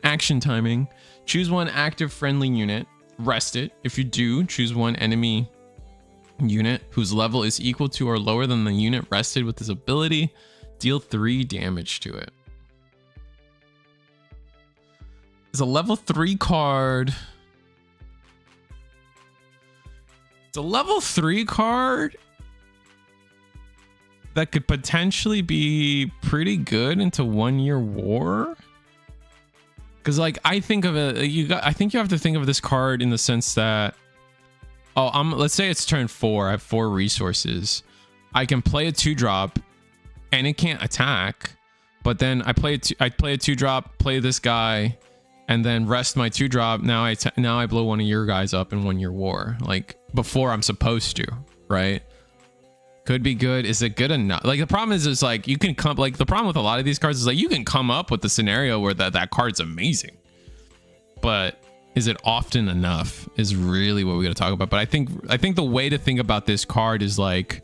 action timing. Choose one active friendly unit. Rest it. If you do, choose one enemy unit whose level is equal to or lower than the unit rested with this ability. Deal 3 damage to it. It's a level 3 card. It's a level 3 card that could potentially be pretty good into 1 year war. Because like I think of it, I think you have to think of this card in the sense that, let's say it's turn 4. I have 4 resources. I can play a 2-drop, and it can't attack. But then I play a 2-drop, play this guy, and then rest my 2-drop. Now I blow one of your guys up in 1 year war, like before I'm supposed to, right? Could be good. Is it good enough? Like the problem is like you can come, like the problem with a lot of these cards is like you can come up with the scenario where that card's amazing, but is it often enough is really what we got to talk about. But I think the way to think about this card is like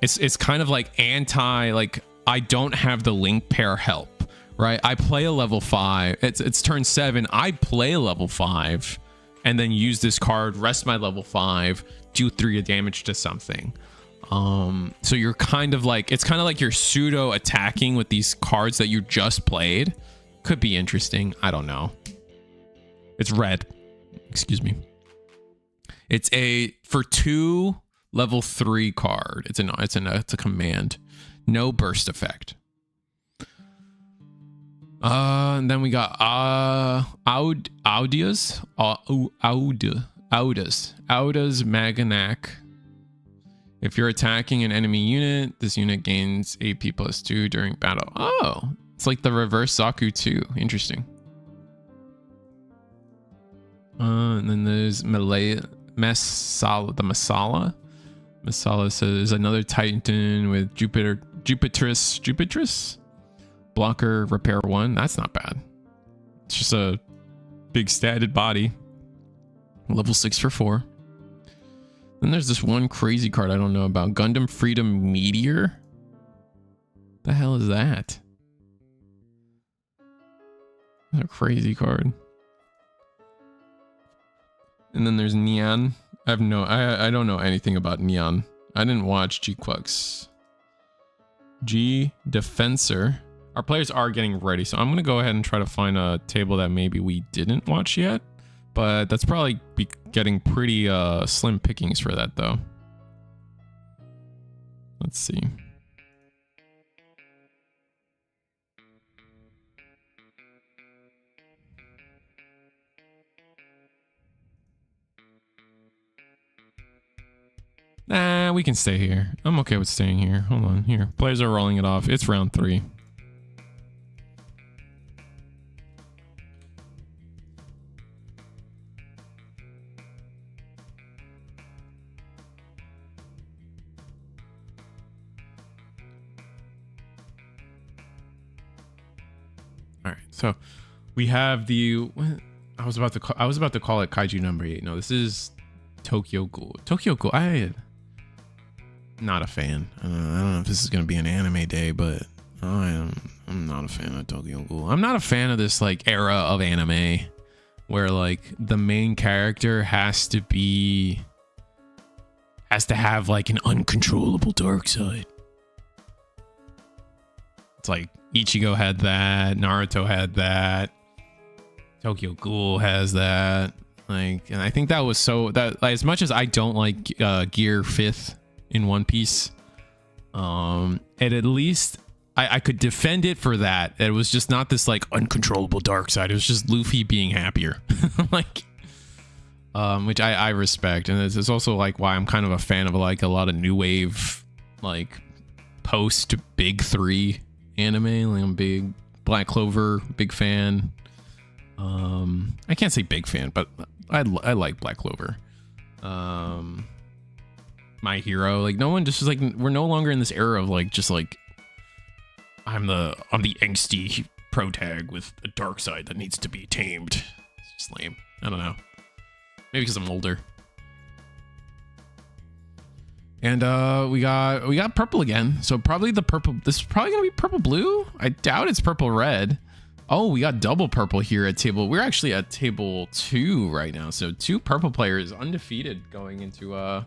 it's kind of like like I don't have the link pair help, right? I play a level 5. It's turn 7. I play a level 5 and then use this card, rest my level 5, do 3 damage to something. So you're kind of like, it's kind of like you're pseudo attacking with these cards that you just played. Could be interesting. I don't know. It's red. Excuse me. It's a for 2 level 3 card. It's a command. No burst effect. And then we got Auda's Maganak. If you're attacking an enemy unit, this unit gains AP +2 during battle. Oh, it's like the reverse Zaku 2. Interesting. And then there's Masala. The Masala. Masala says another Titan with Jupiterus. Blocker repair 1. That's not bad. It's just a big statted body. Level 6 for 4. Then there's this one crazy card I don't know about. Gundam Freedom Meteor. The hell is that? That's a crazy card. And then there's Neon. I don't know anything about Neon. I didn't watch G-Quux. G Defensor. Our players are getting ready, so I'm gonna go ahead and try to find a table that maybe we didn't watch yet. But that's probably getting pretty slim pickings for that, though. Let's see. Nah, we can stay here. I'm okay with staying here. Hold on, here. Players are rolling it off. It's round 3. All right, so we have the. I was about to call it Kaiju number 8. No, this is Tokyo Ghoul. Tokyo Ghoul. I'm not a fan. I don't know if this is gonna be an anime day, but I'm not a fan of Tokyo Ghoul. I'm not a fan of this like era of anime where like the main character has to have like an uncontrollable dark side. It's like Ichigo had that, Naruto had that, Tokyo Ghoul has that. Like, and I think that was so that like, as much as I don't like Gear 5th in One Piece, it at least I could defend it for that. It was just not this like uncontrollable dark side. It was just Luffy being happier. Like, which I respect. And it's also like why I'm kind of a fan of like a lot of new wave, like post Big 3 anime. Like I'm big Black Clover, big fan. I can't say big fan, but I like Black Clover. My Hero, like no one just is like, we're no longer in this era of like just like I'm the angsty protag with a dark side that needs to be tamed. It's just lame. I don't know. Maybe because I'm older. And we got purple again. So probably the purple. This is probably gonna be purple blue. I doubt it's purple red. Oh, we got double purple here at table. We're actually at table 2 right now. So 2 purple players undefeated going into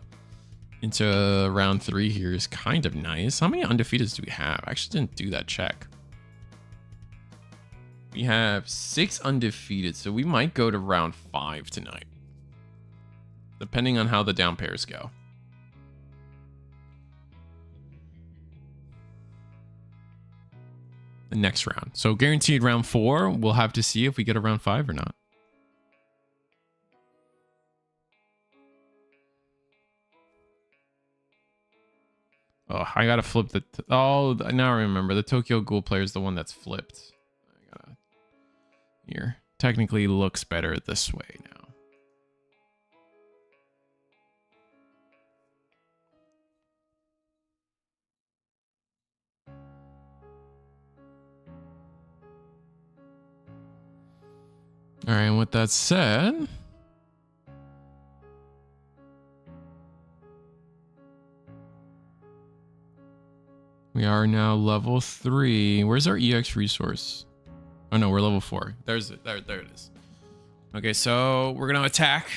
round 3 here is kind of nice. How many undefeateds do we have? I actually didn't do that check. We have 6 undefeated, so we might go to round 5 tonight, depending on how the down pairs go. The next round. So guaranteed round 4, we'll have to see if we get a round 5 or not. Oh, I gotta flip the... Oh, now I remember. The Tokyo Ghoul player is the one that's flipped. I gotta... Here. Technically looks better this way now. All right, and with that said... We are now level 3. Where's our EX resource? Oh no, we're level 4. There's it. There it is. Okay, so we're gonna attack.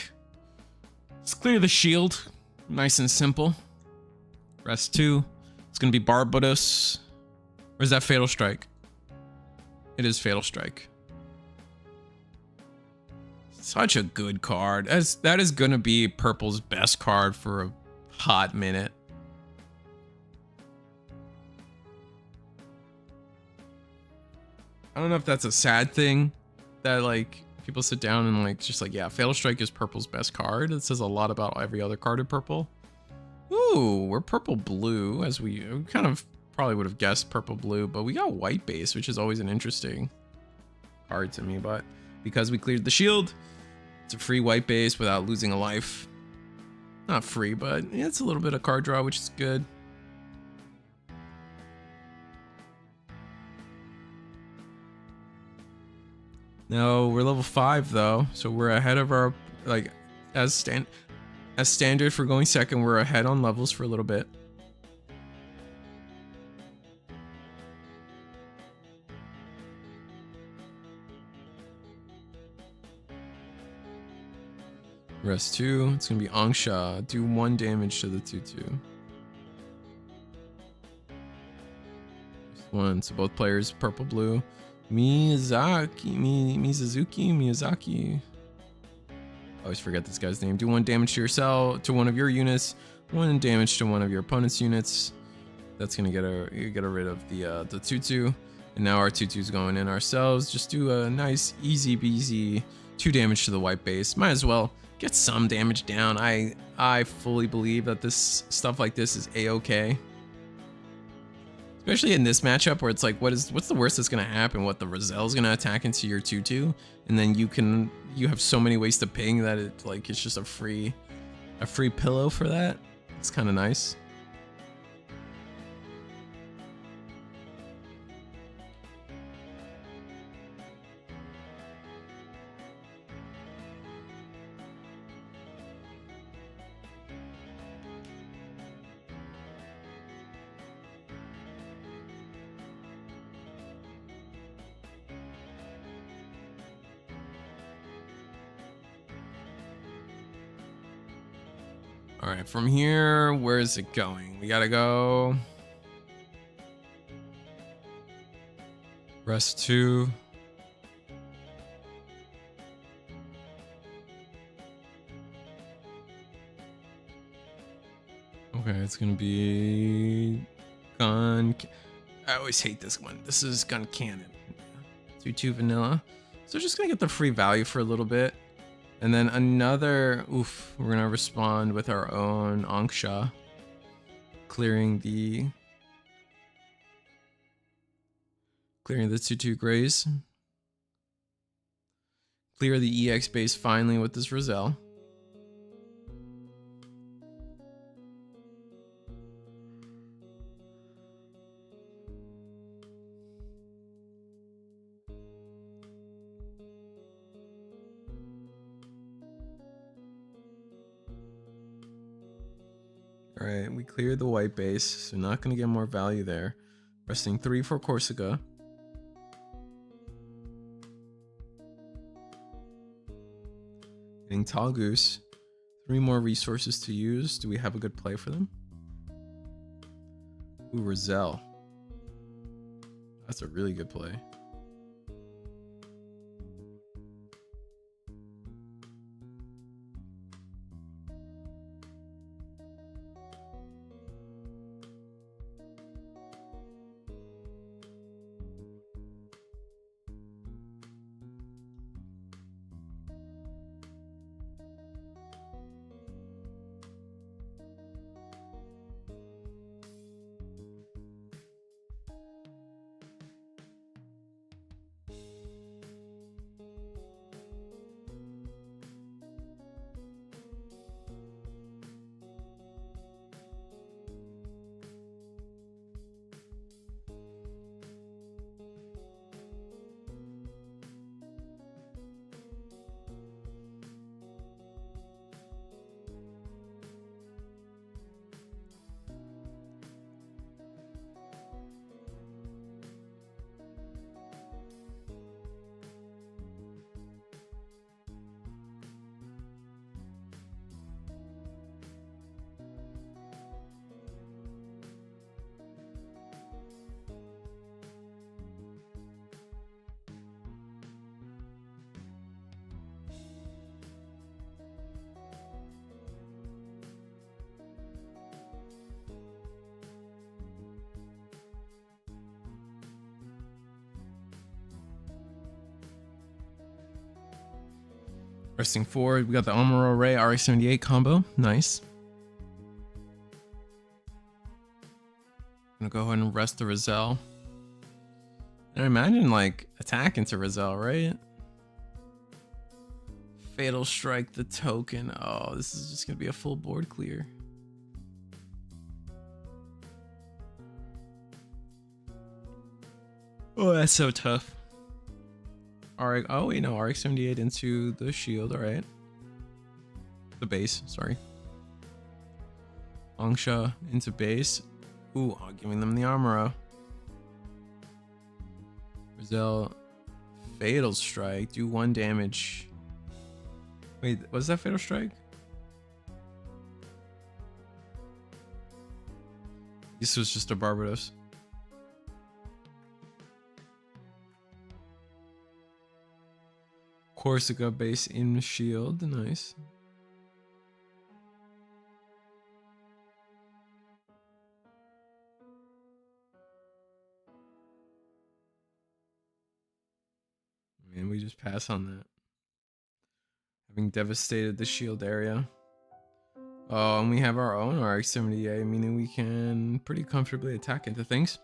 Let's clear the shield. Nice and simple. Rest 2. It's gonna be Barbados. Or is that Fatal Strike? It is Fatal Strike. Such a good card. That is gonna be purple's best card for a hot minute. I don't know if that's a sad thing that like people sit down and like just like, yeah, Fatal Strike is purple's best card. It says a lot about every other card in purple. Ooh, we're purple blue, as we kind of probably would have guessed purple blue, but we got white base, which is always an interesting card to me. But because we cleared the shield, it's a free white base without losing a life. Not free, but it's a little bit of card draw, which is good. No, we're level 5 though, so we're ahead of our, like, as standard for going second, we're ahead on levels for a little bit. Rest 2, it's gonna be Angsha. Do 1 damage to the 2/2. 1, so both players purple blue. Miyazaki. I always forget this guy's name. Do 1 damage to yourself, to one of your units, 1 damage to one of your opponent's units. That's gonna get rid of the 2/2. And now our 2/2 is going in ourselves. Just do a nice easy peasy 2 damage to the white base. Might as well get some damage down. I fully believe that this stuff like this is a-okay. Especially in this matchup where it's like, what's the worst that's gonna happen? What, the Rozelle's gonna attack into your 2/2, and then you have so many ways to ping that it's just a free pillow for that. It's kind of nice. All right, from here, where is it going? We gotta go. Rest 2. Okay, it's gonna be gun. I always hate this one. This is gun cannon. 2-2 vanilla. So just gonna get the free value for a little bit. And then another, oof, we're gonna respond with our own Anksha. Clearing the 2-2 grays. Clear the EX base finally with this Roselle. All right, we cleared the white base, so not going to get more value there. Resting 3 for Corsica. Getting Tall Goose. 3 more resources to use. Do we have a good play for them? Ooh, Roselle. That's a really good play. Resting 4, we got the Amuro Ray RX-78 combo. Nice. Gonna go ahead and rest the Roselle. And I imagine like attack into Roselle, right? Fatal Strike the token. Oh, this is just gonna be a full board clear. Oh, that's so tough. RX, oh wait, no, RX-78 into the shield, alright. The base, sorry. Angsha into base. Ooh, giving them the Armoro. Roselle, Fatal Strike, do 1 damage. Wait, was that Fatal Strike? This was just a Barbados. Corsica base in shield, nice. Man, we just pass on that. Having devastated the shield area. Oh, and we have our own RX-78, meaning we can pretty comfortably attack into things.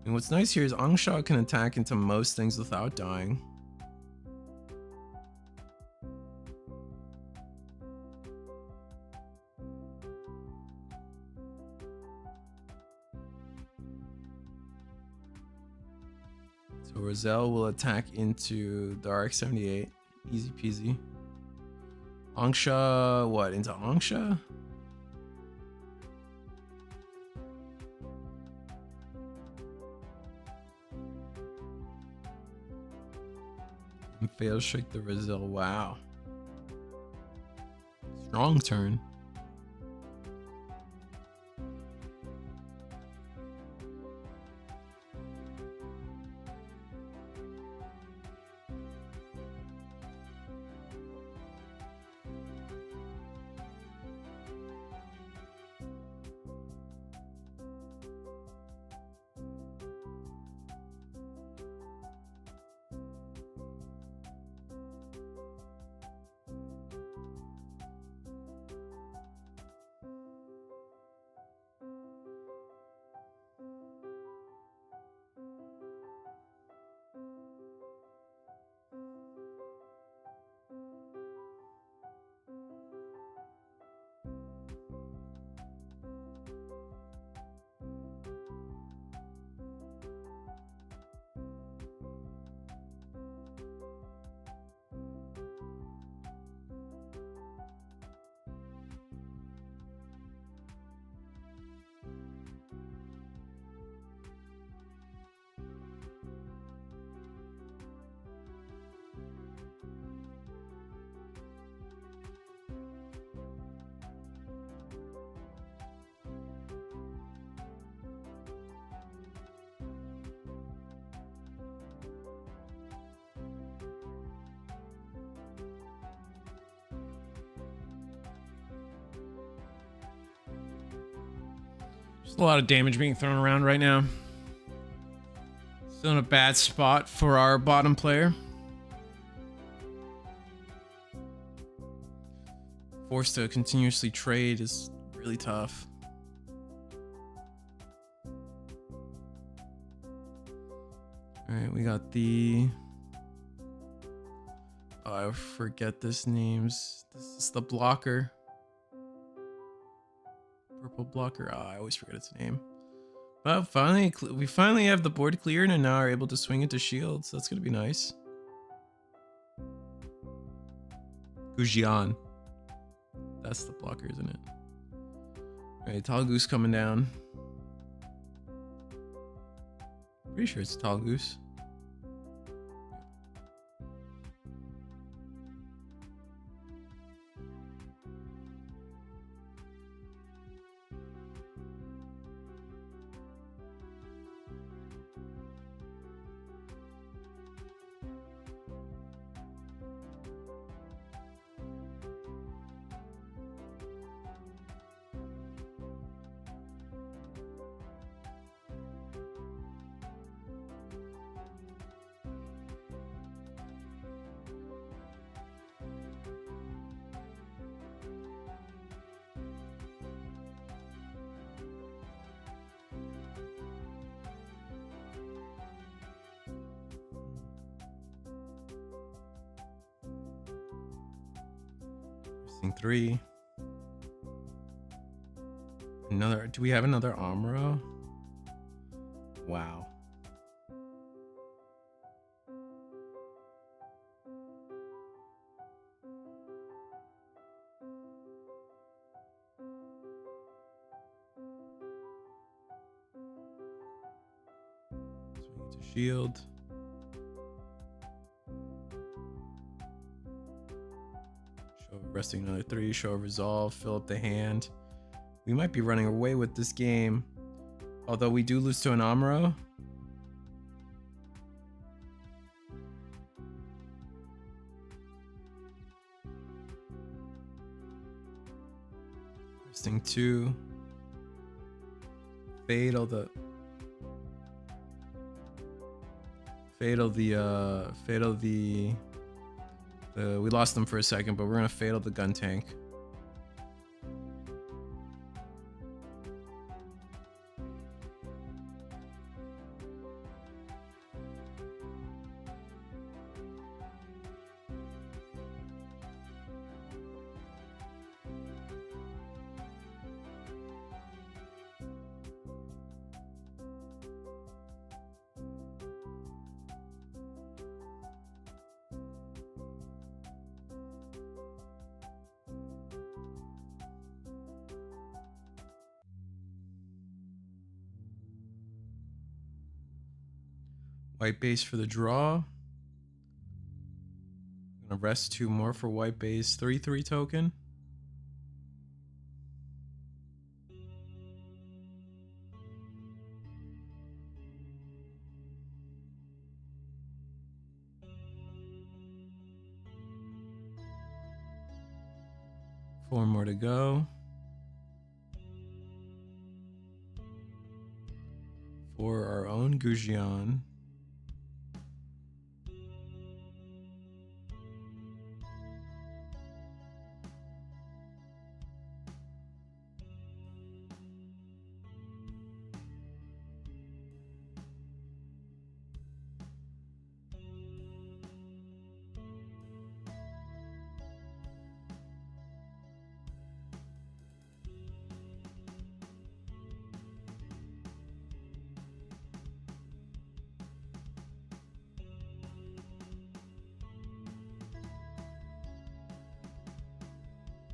And what's nice here is Angsha can attack into most things without dying. So Roselle will attack into the RX-78. Easy peasy. Angsha, what? Into Angsha? Fail strike the Brazil. Wow. Strong turn. There's a lot of damage being thrown around right now. Still in a bad spot for our bottom player. Forced to continuously trade is really tough. Alright, we got the... Oh, I forget this names. This is the blocker. Purple blocker. Oh, I always forget its name. Well, finally, we finally have the board cleared and now are able to swing into shields. That's gonna be nice. Gujian. That's the blocker, isn't it? Alright, Tall Goose coming down. Pretty sure it's Tall Goose. Three. Another. Do we have another Amuro? Wow. Swing to shield. Resting another 3, show of resolve, fill up the hand. We might be running away with this game. Although we do lose to an Amuro. Resting 2. Fatal the we lost them for a second, but we're gonna fatal the gun tank. White base for the draw. Arrest 2 more for white base 3/3 token. Four more to go. For our own Gujian.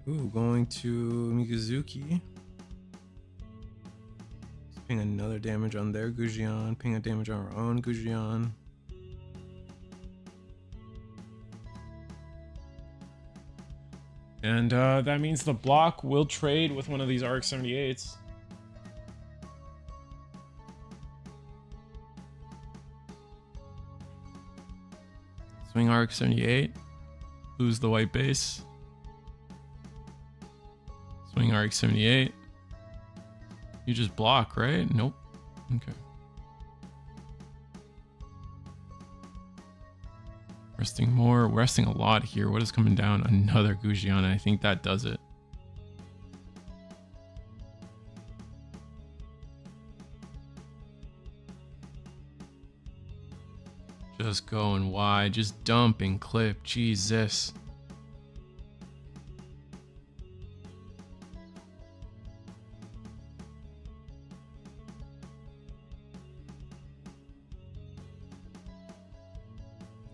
Ooh, going to Mikazuki. Ping another damage on their Gujian. Ping a damage on our own Gujian. And that means the block will trade with one of these RX-78s. Swing RX-78. Lose the white base. Swing RX-78. You just block, right? Nope. Okay. Resting more. Resting a lot here. What is coming down? Another Gujian. I think that does it. Just going wide. Just dumping clip. Jesus.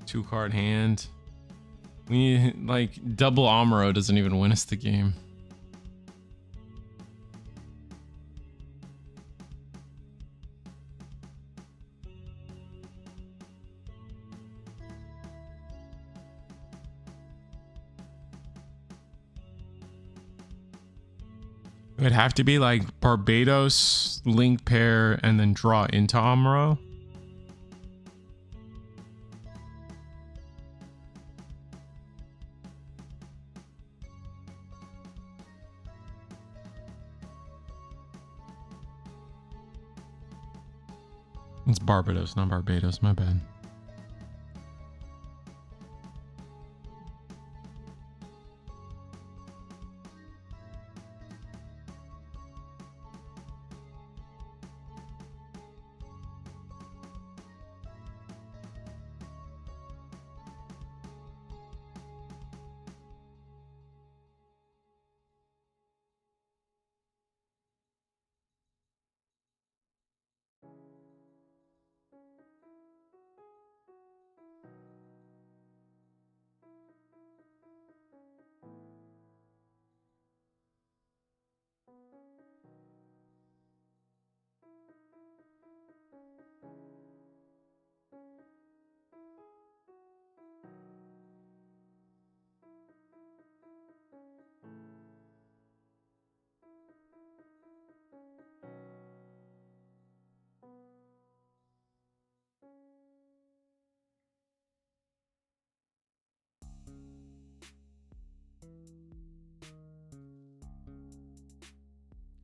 Two card hand. We need, like, double Amuro doesn't even win us the game. It would have to be like Barbados, link pair, and then draw into Amuro. It's Barbados, not Barbados, my bad.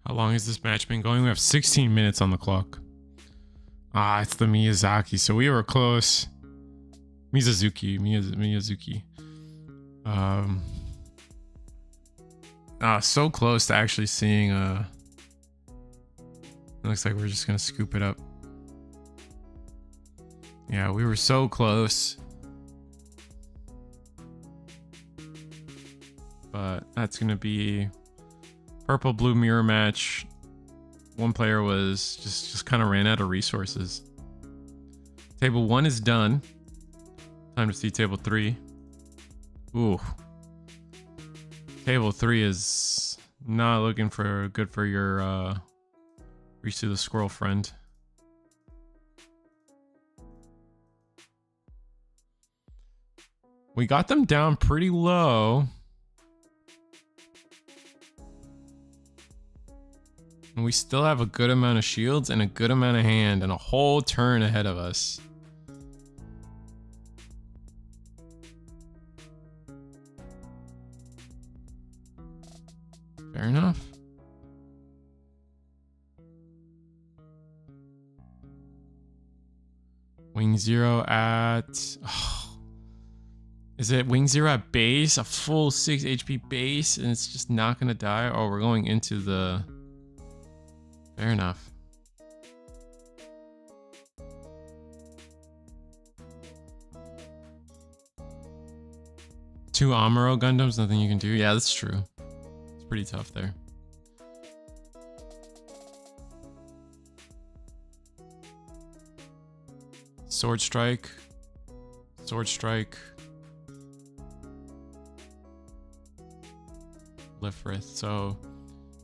How long has this match been going? We have 16 minutes on the clock. Ah, it's the Miyazaki. So we were close. Miyazuki. So close to actually seeing it looks like we're just gonna scoop it up. Yeah, we were so close. But that's gonna be purple blue mirror match. One player was just kind of ran out of resources. Table 1 is done. Time to see table 3. Ooh. Table 3 is not looking for good for your reach to the squirrel friend. We got them down pretty low. And we still have a good amount of shields and a good amount of hand and a whole turn ahead of us. Fair enough. Wing 0 at... Oh, is it Wing 0 at base? A full 6 HP base and it's just not going to die? Oh, we're going into the... Fair enough. Two Amuro Gundams, nothing you can do. Yeah, that's true. It's pretty tough there. Sword Strike. Sword Strike. Lifrith. So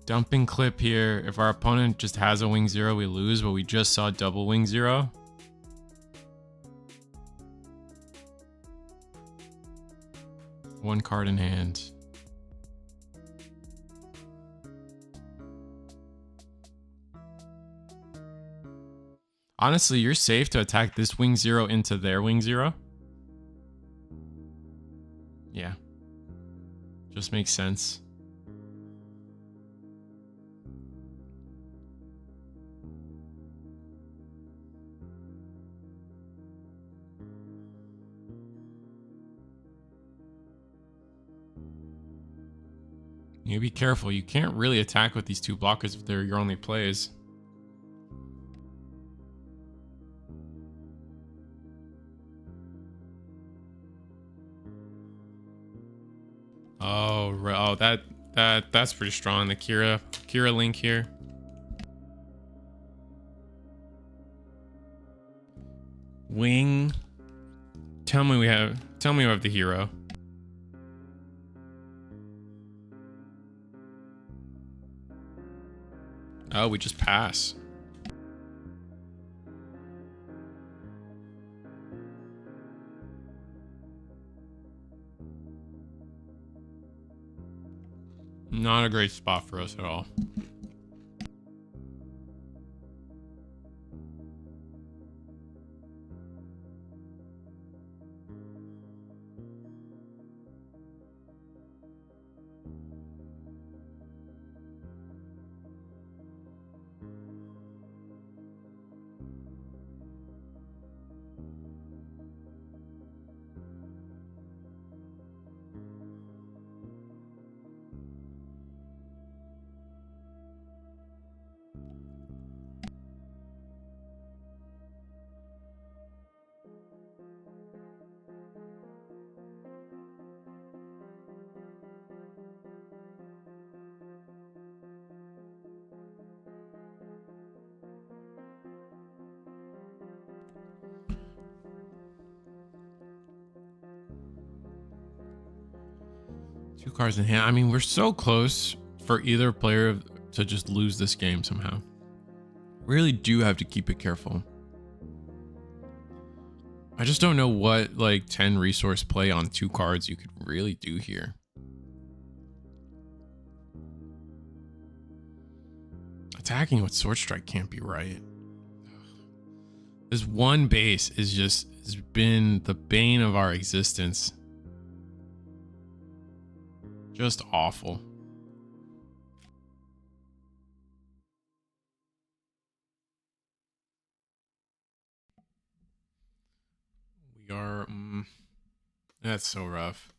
dumping clip here. If our opponent just has a Wing 0, we lose, but we just saw double Wing 0. One card in hand. Honestly, you're safe to attack this Wing 0 into their Wing 0. Yeah. Just makes sense. You be careful. You can't really attack with these two blockers if they're your only plays. Oh, that's pretty strong. The Kira link here. Wing. Tell me we have the hero. Oh, we just pass. Not a great spot for us at all. Two cards in hand. I mean, we're so close for either player to just lose this game somehow. Really do have to keep it careful. I just don't know what like 10 resource play on two cards you could really do here. Attacking with Sword Strike can't be right. This one base has been the bane of our existence. Just awful. We are... that's so rough.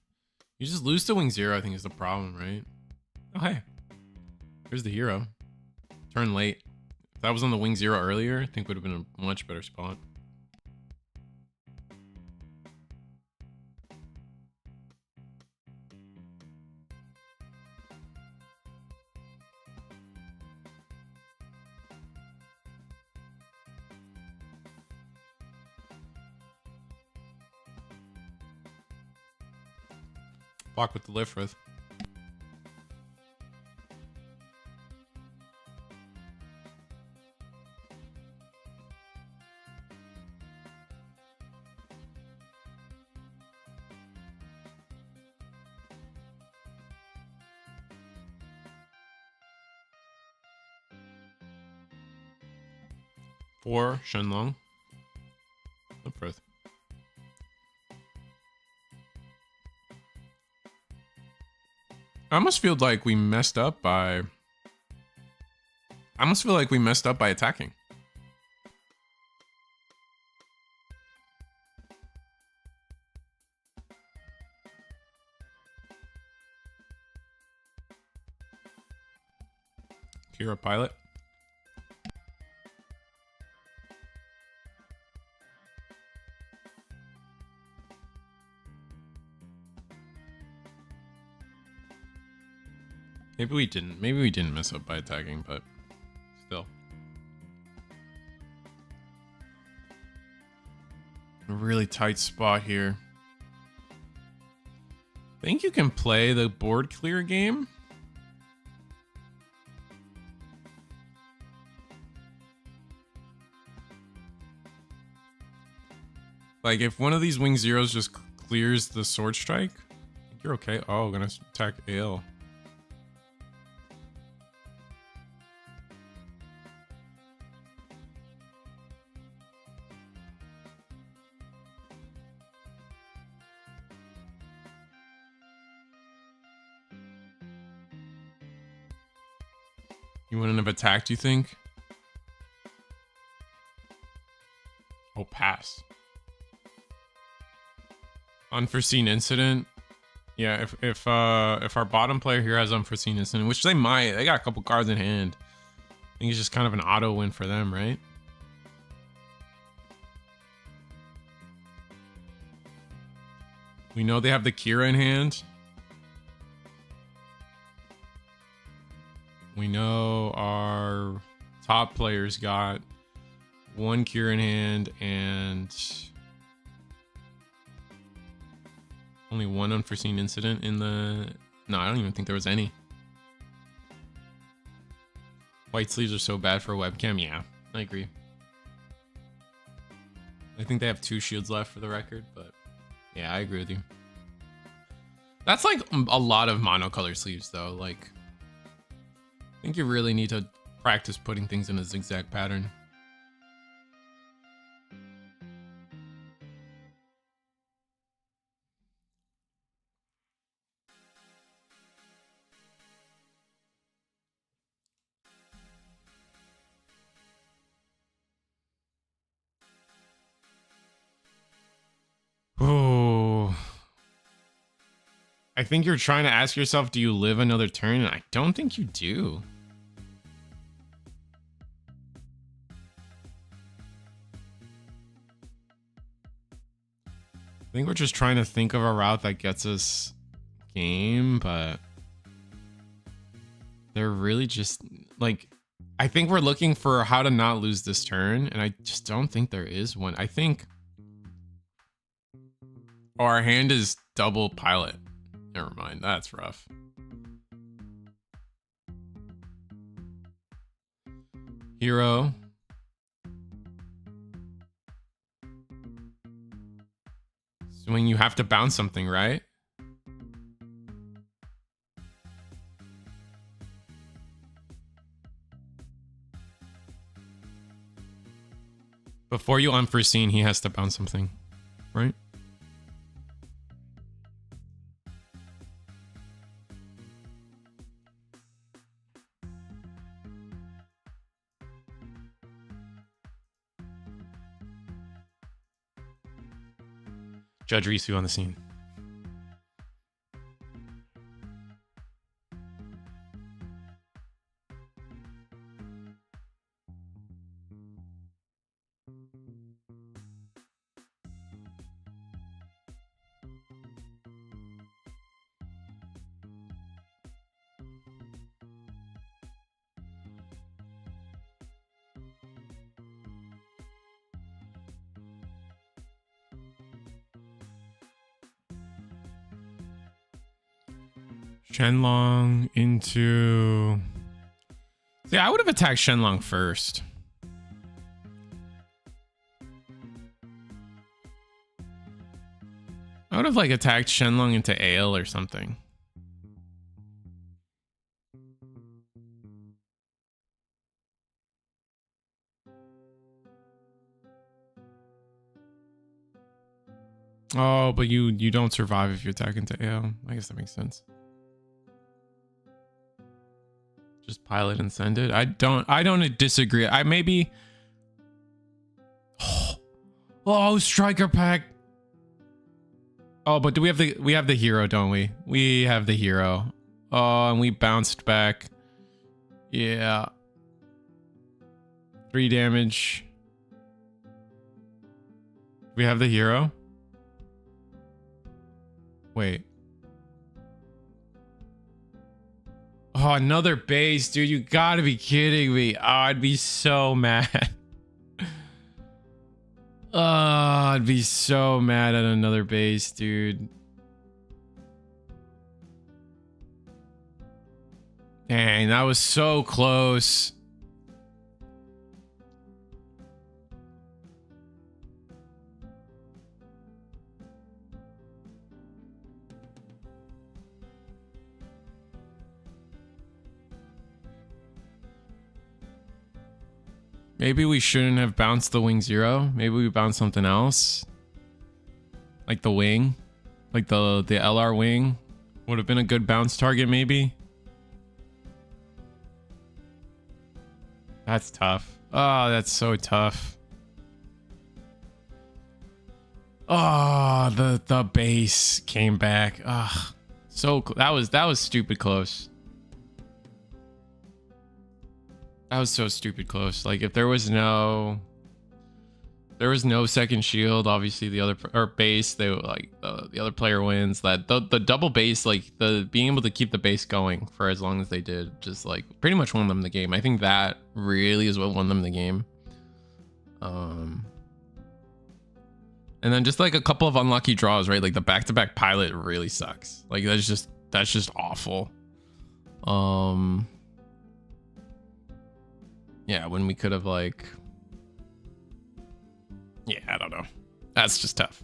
You just lose to Wing 0, I think is the problem, right? Oh, hey. Here's the hero. Turn late. If that was on the Wing 0 earlier, I think would have been a much better spot. Block with the Lifrith. For Shenlong. Up first. I almost feel like we messed up by... I almost feel like we messed up by attacking. Kira pilot. Maybe we didn't. Maybe we didn't mess up by attacking, but still. A really tight spot here. Think you can play the board clear game? Like if one of these wing zeros just clears the sword strike, I think you're okay. Oh, gonna attack AL. You wouldn't have attacked, you think? Oh, pass. Unforeseen incident. Yeah, if our bottom player here has unforeseen incident, which they might, they got a couple cards in hand. I think it's just kind of an auto win for them, right? We know they have the Kira in hand. We know our top players got one Kira in hand and only one unforeseen incident in the... No, I don't even think there was any. White sleeves are so bad for a webcam. Yeah, I agree. I think they have 2 shields left for the record, but yeah, I agree with you. That's like a lot of monocolor sleeves though. Like, I think you really need to practice putting things in a zigzag pattern. Oh, I think you're trying to ask yourself, do you live another turn? And I don't think you do. I think we're just trying to think of a route that gets us game, but they're really just like, I think we're looking for how to not lose this turn, and I just don't think there is one. I think our hand is double pilot. Never mind, that's rough. Hero. So when you have to bounce something, right? Before you unforeseen, he has to bounce something, right? Judge Risu on the scene. Shenlong into... Yeah, I would have attacked Shenlong first. I would have like attacked Shenlong into Ale or something. Oh, but you don't survive if you attack into AO. I guess that makes sense. Just pilot and send it. I don't disagree. I maybe. Oh, striker pack. Oh, but do we have the hero, don't we? We have the hero. Oh, and we bounced back. Yeah. 3 damage. We have the hero. Wait. Oh, another base, dude. You gotta be kidding me. Oh, I'd be so mad. Oh, I'd be so mad at another base, dude. Dang, that was so close. Maybe we shouldn't have bounced the wing 0. Maybe we bounced something else. Like the wing. Like the LR wing. Would have been a good bounce target, maybe. That's tough. Oh, that's so tough. Oh, the base came back. Ugh. So that was stupid close. That was so stupid close. Like if there was no second shield, obviously the other base, they like the other player wins. That the double base, like the being able to keep the base going for as long as they did, just like pretty much won them the game. I think that really is what won them the game. And then just like a couple of unlucky draws, right? Like the back-to-back pilot really sucks. Like that's just awful. Yeah, when we could have like, yeah, I don't know. That's just tough.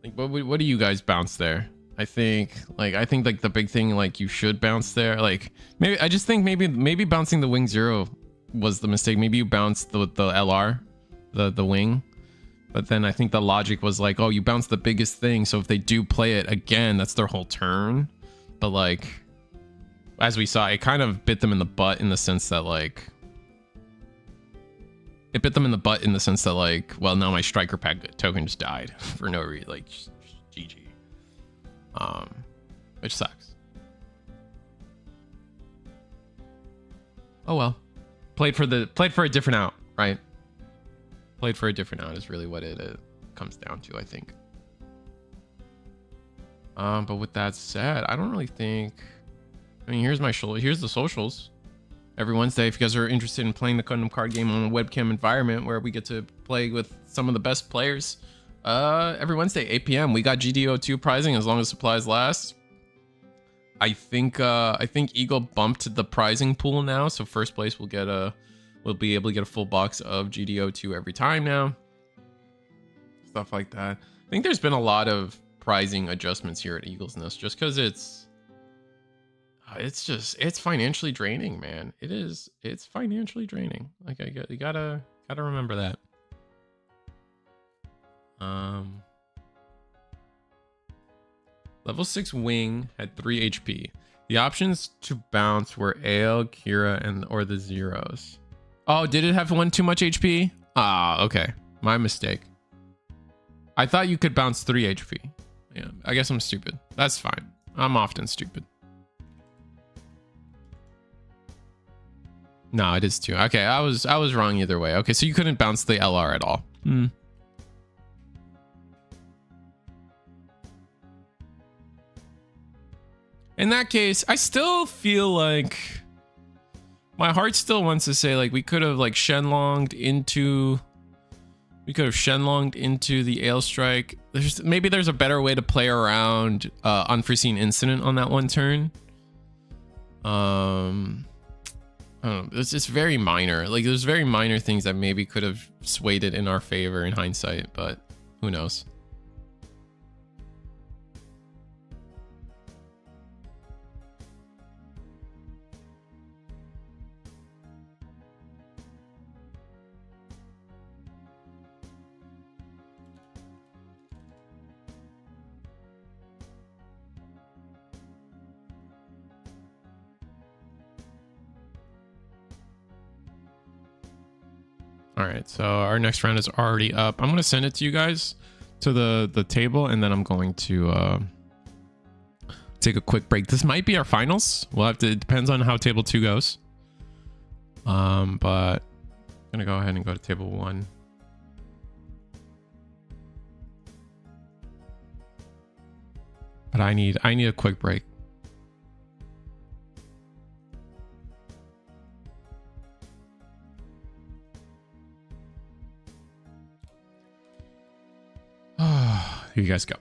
Like, what do you guys bounce there? I think like the big thing, like you should bounce there. Like maybe I just think maybe bouncing the wing 0 was the mistake. Maybe you bounced the LR, the wing. But then I think the logic was like, oh, you bounce the biggest thing, so if they do play it again, that's their whole turn. But like, as we saw, it kind of bit them in the butt in the sense that like, well, now my striker pack token just died for no reason, like GG. Which sucks. Oh well, played for a different out, right? Played for a different out is really what it comes down to, I think. But with that said, I don't really think. I mean, here's the socials. Every Wednesday, if you guys are interested in playing the Gundam card game on a webcam environment where we get to play with some of the best players, every Wednesday, 8 p.m. We got GD02 prizing as long as supplies last. I think Eagle bumped the prizing pool now, so first place will be able to get a full box of GD02 every time now. Stuff like that. I think there's been a lot of pricing adjustments here at Eagle's Nest just because it's financially draining, man. It's financially draining. Like you gotta remember that. Level 6 wing had 3 HP. The options to bounce were Ale, Kira, or the zeros. Oh, did it have one too much HP? Ah, okay. My mistake. I thought you could bounce 3 HP. Yeah, I guess I'm stupid. That's fine. I'm often stupid. No, it is 2. Okay, I was wrong either way. Okay, so you couldn't bounce the LR at all. In that case, I still feel like my heart still wants to say like we could have like Shenlonged into the Ale Strike. Maybe there's a better way to play around unforeseen incident on that one turn. I don't know. It's very minor. Like there's very minor things that maybe could have swayed it in our favor in hindsight, but who knows? All right, so our next round is already up. I'm going to send it to you guys to the table, and then I'm going to take a quick break. This might be our finals. We'll have to, it depends on how table 2 goes. But I'm going to go ahead and go to table 1. But I need a quick break. Here you guys go.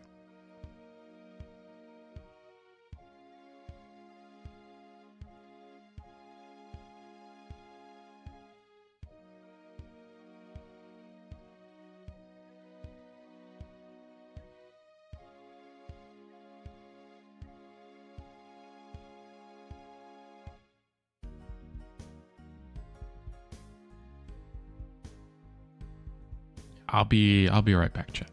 I'll be right back, chat.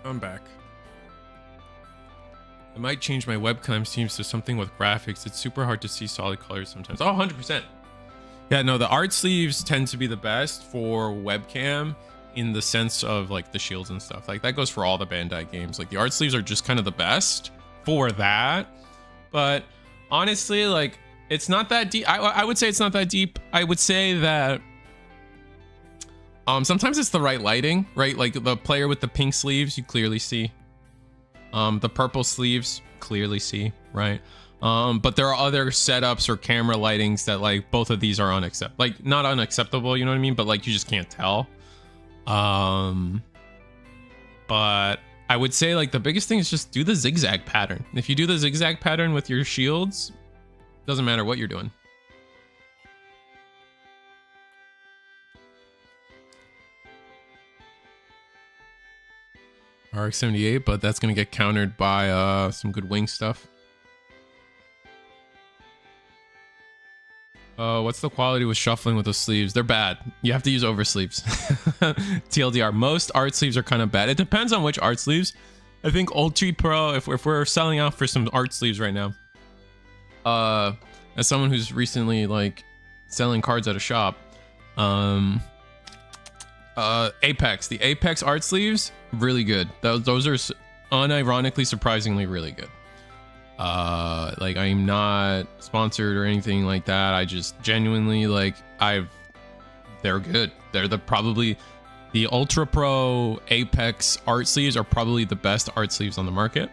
I'm back. I might change my webcam seams to something with graphics. It's super hard to see solid colors sometimes. Oh, 100%. Yeah, no, the art sleeves tend to be the best for webcam in the sense of like the shields and stuff. Like that goes for all the Bandai games. Like the art sleeves are just kind of the best for that. But honestly, like it's not that deep. I would say it's not that deep. I would say that sometimes it's the right lighting, right? Like the player with the pink sleeves, you clearly see. The purple sleeves, clearly see, right? But there are other setups or camera lightings that like both of these are not unacceptable, you know what I mean? But like you just can't tell. But I would say like the biggest thing is just do the zigzag pattern. If you do the zigzag pattern with your shields, doesn't matter what you're doing. RX-78, but that's going to get countered by some good wing stuff. What's the quality with shuffling with the sleeves? They're bad. You have to use over sleeves. TLDR. Most art sleeves are kind of bad. It depends on which art sleeves. I think Ultra Pro, if we're selling out for some art sleeves right now, as someone who's recently like selling cards at a shop, Apex, the Apex art sleeves, really good. Those are unironically surprisingly really good. Like I'm not sponsored or anything like that. I just genuinely like they're good. They're probably the Ultra Pro Apex art sleeves are probably the best art sleeves on the market.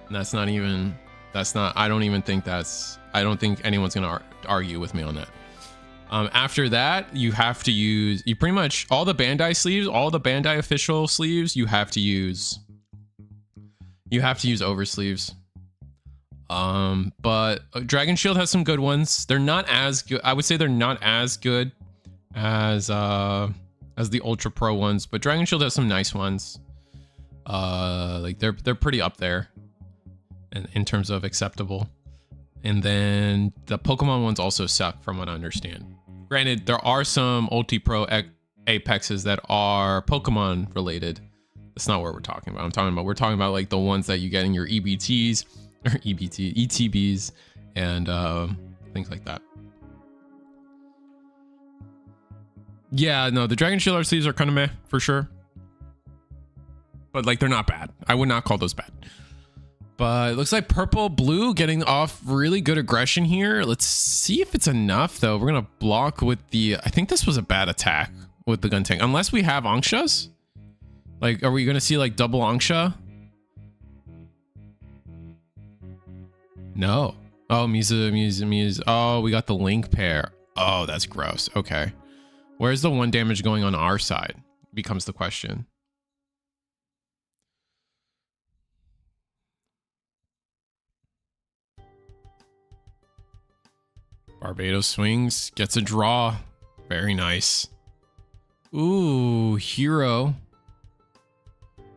And I don't think anyone's gonna argue with me on that. After that, you have to use, pretty much all the Bandai sleeves, all the Bandai official sleeves, you have to use over sleeves. But Dragon Shield has some good ones. They're not as good. I would say they're not as good as the Ultra Pro ones, but Dragon Shield has some nice ones. Like they're pretty up there in terms of acceptable. And then the Pokemon ones also suck from what I understand. Granted, there are some Ultra Pro Apexes that are Pokemon related. That's not what we're talking about. We're talking about like the ones that you get in your EBTs or ETBs and things like that. Yeah, no, the Dragon Shield art sleeves are kind of meh for sure. But like they're not bad. I would not call those bad. But it looks like purple blue getting off really good aggression here. Let's see if it's enough though. We're gonna block with the, I think this was a bad attack with the gun tank. Unless we have Angshas. Like, are we gonna see like double Angsha? No. Oh, Muse. Oh, we got the link pair. Oh, that's gross. Okay. Where's the 1 damage going on our side? Becomes the question. Barbados swings, gets a draw. Very nice. Ooh, hero.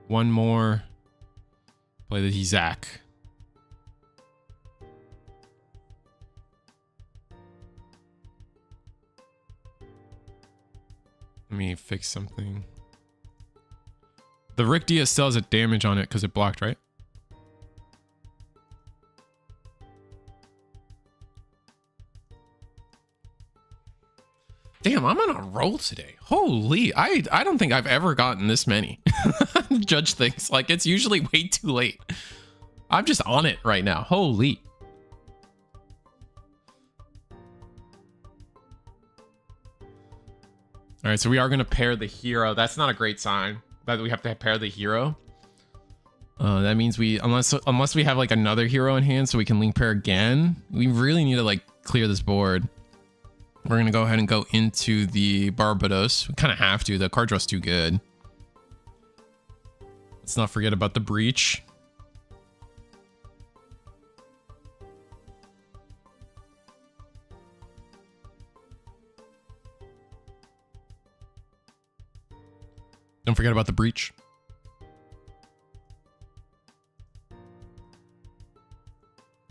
One more. Play the Zach. Let me fix something. The Rick Diaz still has a damage on it because it blocked, right? Damn, I'm on a roll today. Holy, I don't think I've ever gotten this many. Judge things. Like, it's usually way too late. I'm just on it right now. Holy. All right, so we are going to pair the hero. That's not a great sign that we have to pair the hero. That means unless we have like another hero in hand so we can link pair again, we really need to like clear this board. We're going to go ahead and go into the Barbados. We kind of have to. The card draw's too good. Let's not forget about the Breach. Don't forget about the Breach.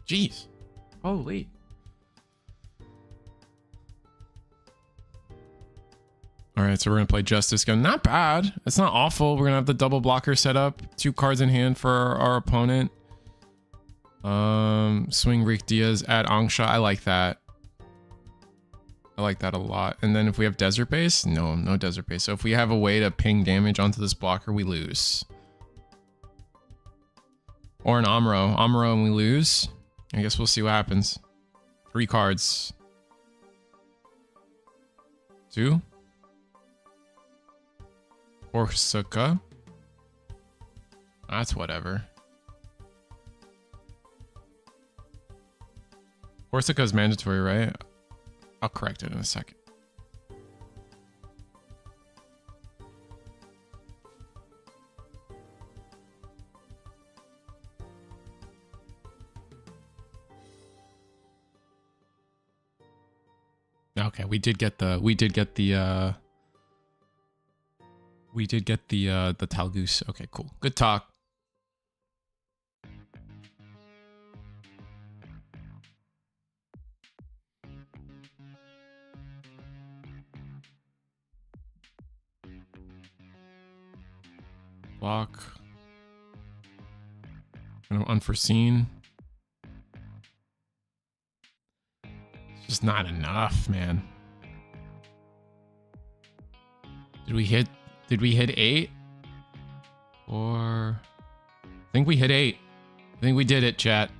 Jeez. Holy. All right, so we're going to play Justice Gun. Not bad. It's not awful. We're going to have the double blocker set up. 2 cards in hand for our opponent. Swing Rick Diaz at Angsha. I like that. I like that a lot. And then if we have Desert Base, no Desert Base. So if we have a way to ping damage onto this blocker, we lose. Or an Amuro and we lose. I guess we'll see what happens. 3 cards. 2. Corsica. That's whatever. Corsica is mandatory, right? I'll correct it in a second. Okay, we did get the Talgoose. Okay, cool. Good talk. Block. Kind of unforeseen. It's just not enough, man. Did we hit 8? Or I think we hit 8. I think we did it, chat.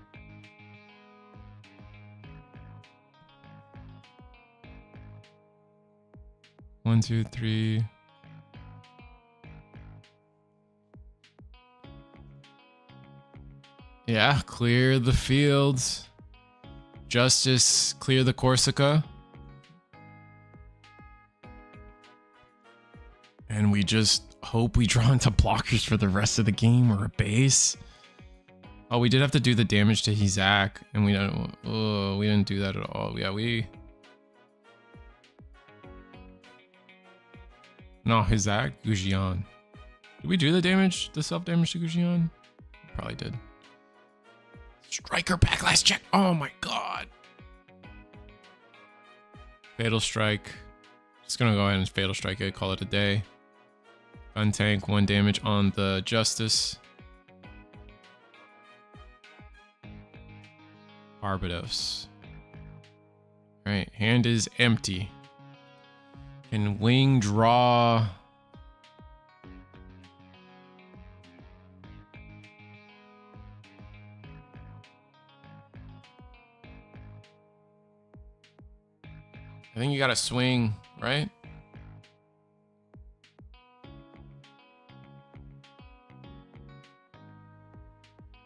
One, two, three. Yeah, clear the fields. Justice, clear the Corsica. And we just hope we draw into blockers for the rest of the game or a base. Oh, we did have to do the damage to Hizak, and we don't. Oh, we didn't do that at all. Yeah, we. No, Hizak, Gujian. Did we do the damage, the self damage to Gujian? Probably did. Striker backlash check. Oh my god. Fatal strike. Just gonna go ahead and fatal strike it. Call it a day. Gun tank, 1 damage on the Justice. Barbados. Alright, hand is empty. Can wing draw. I think you gotta swing, right?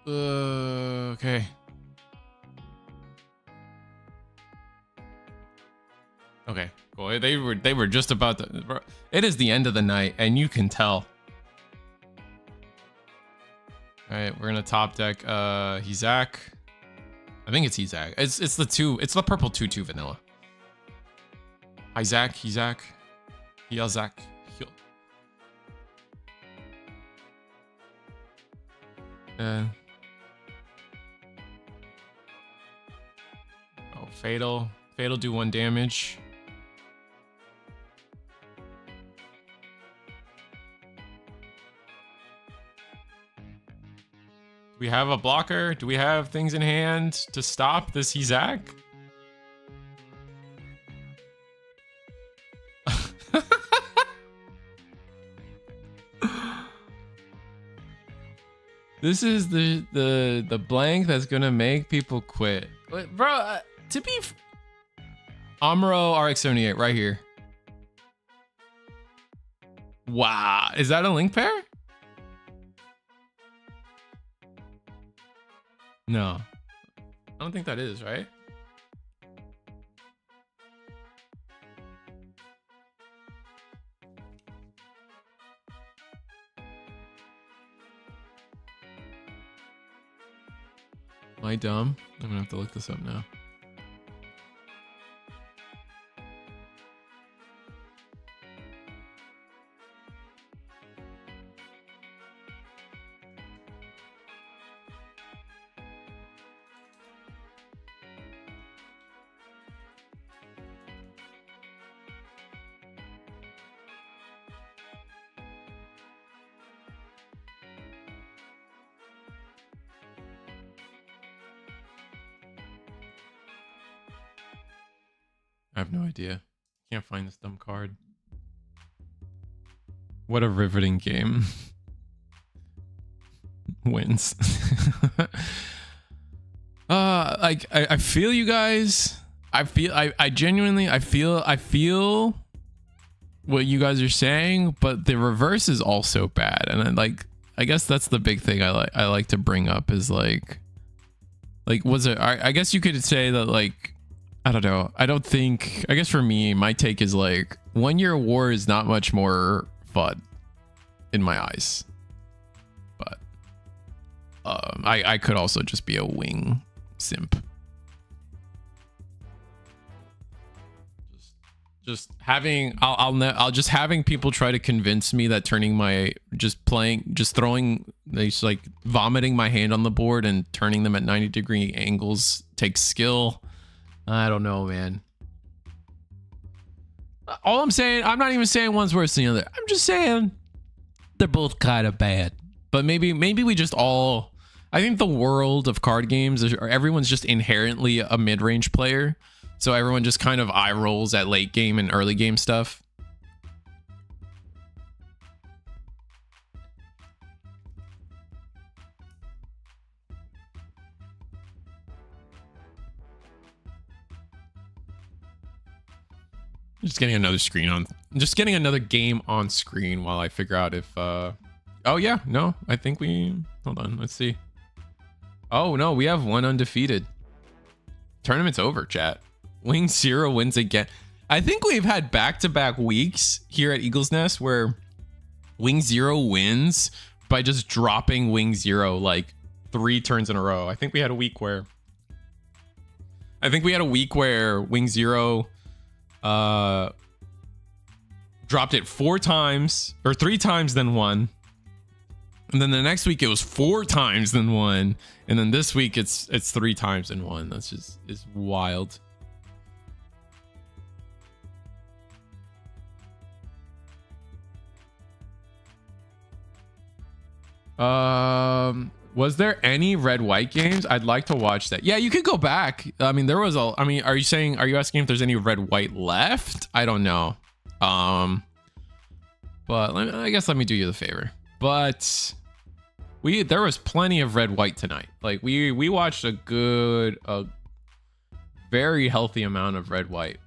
Okay. Okay, cool. They were just about to. It is the end of the night, and you can tell. All right, we're gonna top deck Hizak. I think it's Hizak. It's the 2. It's the purple 2/2 vanilla. Hizak. Hizak. Oh, fatal. Fatal do 1 damage. Do we have a blocker? Do we have things in hand to stop this Hizak? This is the blank that's gonna make people quit. Wait, bro, to be Amuro RX78 right here. Wow, is that a link pair? No, I don't think that is, right? Am I dumb? I'm gonna have to look this up now. I have no idea. Can't find this dumb card. What a riveting game. Wins. Like I feel you guys. I genuinely feel what you guys are saying, but the reverse is also bad. And I guess that's the big thing I like to bring up is like was it I guess you could say that like I don't know. I guess for me, my take is like 1 year war is not much more fun in my eyes. But I could also just be a wing simp. Just having I'll just having people try to convince me that turning my throwing like vomiting my hand on the board and turning them at 90-degree angles takes skill. I don't know, man. All I'm saying, I'm not even saying one's worse than the other. I'm just saying They're both kind of bad. But maybe we just all... I think the world of card games, everyone's just inherently a mid-range player. So everyone just kind of eye rolls at late game and early game stuff. Just getting another screen on. Just getting another game on screen while I figure out if... Oh, yeah. No, I think we... Hold on. Let's see. Oh, no. We have one undefeated. Tournament's over, chat. Wing Zero wins again. I think we've had back-to-back weeks here at Eagle's Nest where Wing Zero wins by just dropping Wing Zero like 3 turns in a row. I think we had a week where... Wing Zero... dropped it 4 times or 3 times then won, and then the next week it was 4 times then won, and then this week it's 3 times and won. That's just is wild. Was there any red white games? I'd like to watch that. Yeah, you could go back. I mean, there was are you asking if there's any red white left? I don't know. But I guess let me do you the favor. But there was plenty of red white tonight. Like we watched a very healthy amount of red white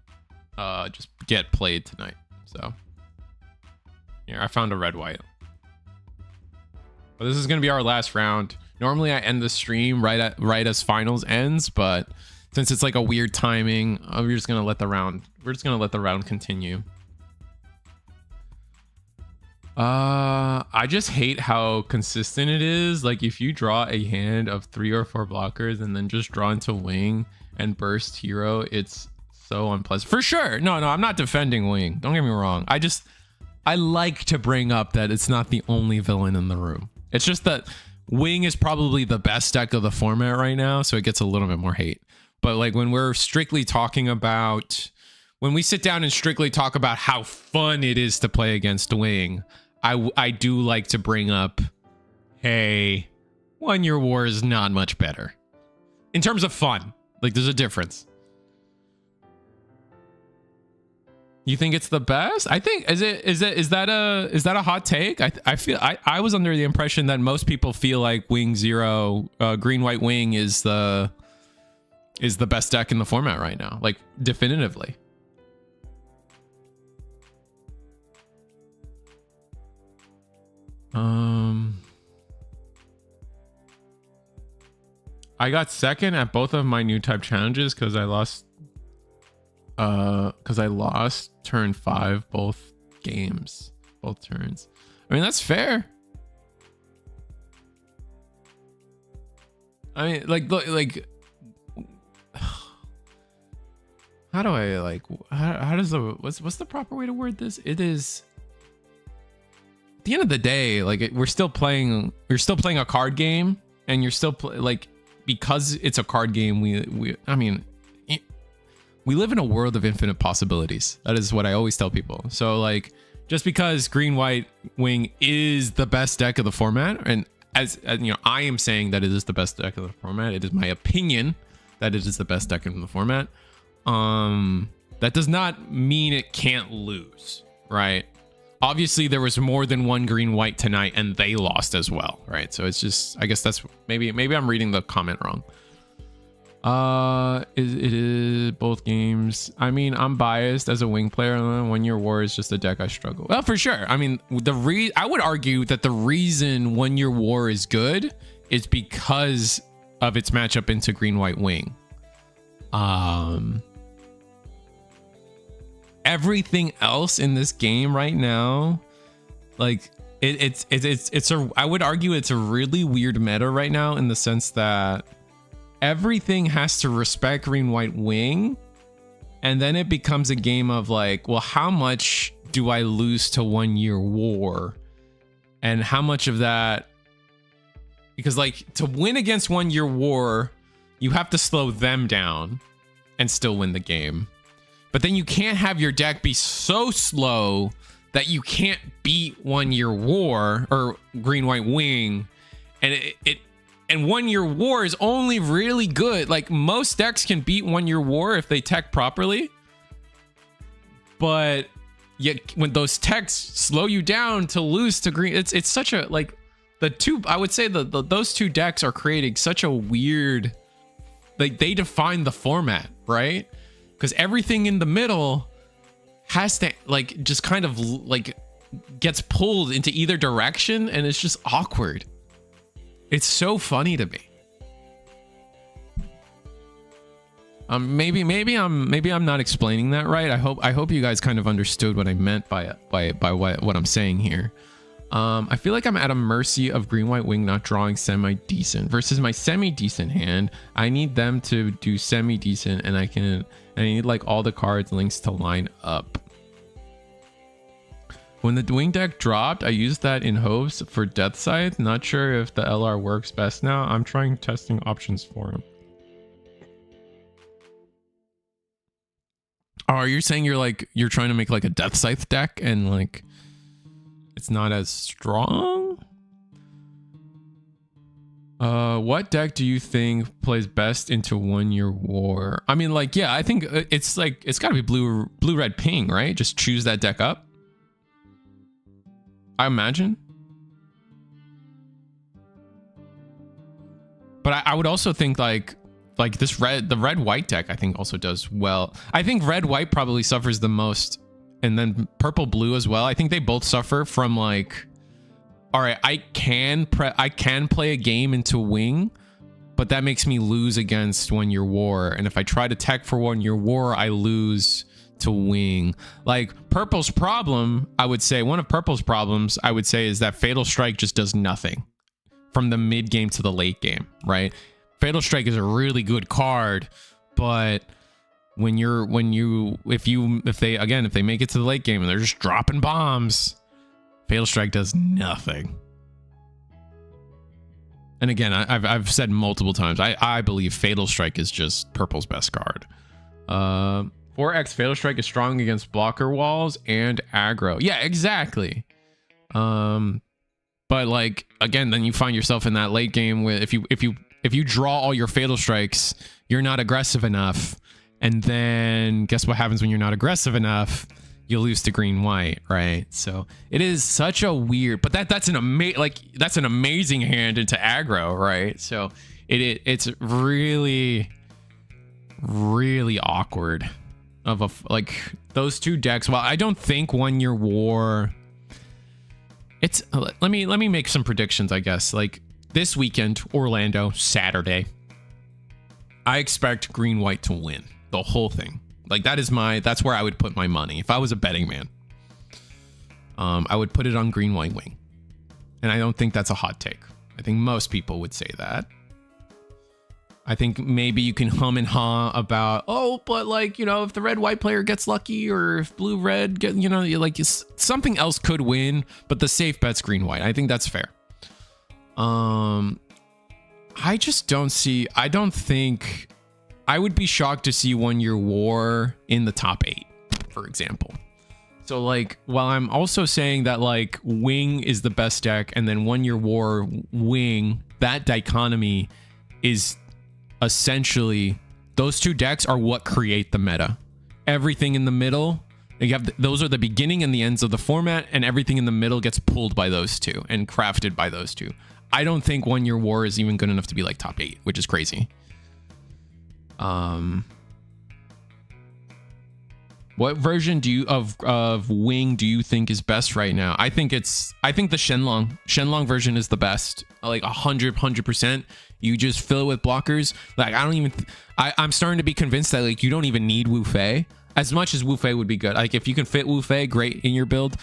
just get played tonight. So here, I found a red white. But this is gonna be our last round. Normally I end the stream right as finals ends, but since it's like a weird timing, we're just gonna let the round continue. I just hate how consistent it is. Like if you draw a hand of 3 or 4 blockers and then just draw into Wing and burst hero, it's so unpleasant. For sure. No, I'm not defending Wing. Don't get me wrong. I like to bring up that it's not the only villain in the room. It's just that Wing is probably the best deck of the format right now, so it gets a little bit more hate. But like when we sit down and strictly talk about how fun it is to play against Wing, I do like to bring up, hey, 1 Year War is not much better in terms of fun. Like there's a difference. You think it's the best? I think is that a hot take? I feel I was under the impression that most people feel like Wing Zero, green white Wing is the best deck in the format right now, like definitively. I got second at both of my new type challenges because I lost turn 5 both turns. I mean, that's fair. I mean, like how do I like how does the what's the proper way to word this? It is at the end of the day, like we're still playing a card game, and you're still because it's a card game, we live in a world of infinite possibilities. That is what I always tell people. So like, just because green white Wing is the best deck of the format, and as you know, I am saying that it is the best deck of the format. It is my opinion that it is the best deck in the format. That does not mean it can't lose, right? Obviously, there was more than one green white tonight, and they lost as well, right? So it's just, I guess that's maybe I'm reading the comment wrong. It is both games. I mean, I'm biased as a Wing player. 1 Year War is just a deck I struggle. Well, for sure. I mean, I would argue that the reason 1 Year War is good is because of its matchup into green white Wing. Everything else in this game right now, like I would argue it's a really weird meta right now, in the sense that everything has to respect green white Wing, and then it becomes a game of like, well, how much do I lose to 1 Year War, and how much of that, because like to win against 1 Year War, you have to slow them down and still win the game. But then you can't have your deck be so slow that you can't beat 1 Year War or green white wing, and and 1 Year War is only really good. Like most decks can beat 1 Year War if they tech properly, but yet when those techs slow you down to lose to green, it's such a like the two. I would say those two decks are creating such a weird, like they define the format, right? Because everything in the middle has to like just kind of like gets pulled into either direction, and it's just awkward. It's so funny to me. Maybe I'm not explaining that right. I hope you guys kind of understood what I meant by what I'm saying here. I feel like I'm at a mercy of green white wing not drawing semi decent versus my semi decent hand. I need them to do semi decent, and I need like all the cards links to line up. When the wing deck dropped, I used that in hopes for Death Scythe. Not sure if the LR works best now. I'm trying testing options for him. Oh, you're saying you're trying to make like a Death Scythe deck and like it's not as strong? What deck do you think plays best into 1 Year War? I mean, like, yeah, I think it's like it's got to be blue red ping, right? Just choose that deck up, I imagine. But I would also think like this the red white deck I think also does well. I think red white probably suffers the most, and then purple blue as well. I think they both suffer from like, all right, I can play a game into wing, but that makes me lose against 1 Year War, and if I try to tech for 1 Year War, I lose to wing. Like purple's problem, I would say one of purple's problems I would say is that Fatal Strike just does nothing from the mid game to the late game, right? Fatal Strike is a really good card, but if they make it to the late game and they're just dropping bombs, Fatal Strike does nothing. And again, I've said multiple times, I believe Fatal Strike is just purple's best card. 4x Fatal Strike is strong against blocker walls and aggro. Yeah, exactly. But like again, then you find yourself in that late game with if you draw all your Fatal Strikes, you're not aggressive enough, and then guess what happens when you're not aggressive enough? You lose to green white, right? So it is such a weird, but that's an amazing hand into aggro, right? So it's really awkward of like those two decks. Well, I don't think 1 Year War. It's let me make some predictions, I guess. Like this weekend, Orlando, Saturday, I expect green white to win the whole thing. Like that's where I would put my money if I was a betting man. I would put it on green white wing, and I don't think that's a hot take. I think most people would say that. I think maybe you can hum and haw about, oh, but like, you know, if the red white player gets lucky, or if blue red get, you know, like something else could win, but the safe bet's green white. I think that's fair. I just don't see. I don't think. I would be shocked to see 1 Year War in the top 8, for example. So like, while I'm also saying that like wing is the best deck, and then 1 Year War wing, that dichotomy is essentially, those two decks are what create the meta. Everything in the middle, you have those are the beginning and the ends of the format, and everything in the middle gets pulled by those two and crafted by those two. I don't think 1 Year War is even good enough to be like top 8, which is crazy. What version of wing do you think is best right now? I think the Shenlong version is the best. Like 100%. You just fill it with blockers. Like I'm starting to be convinced that like you don't even need Wu Fei as much as Wu Fei would be good. Like if you can fit Wu Fei, great in your build.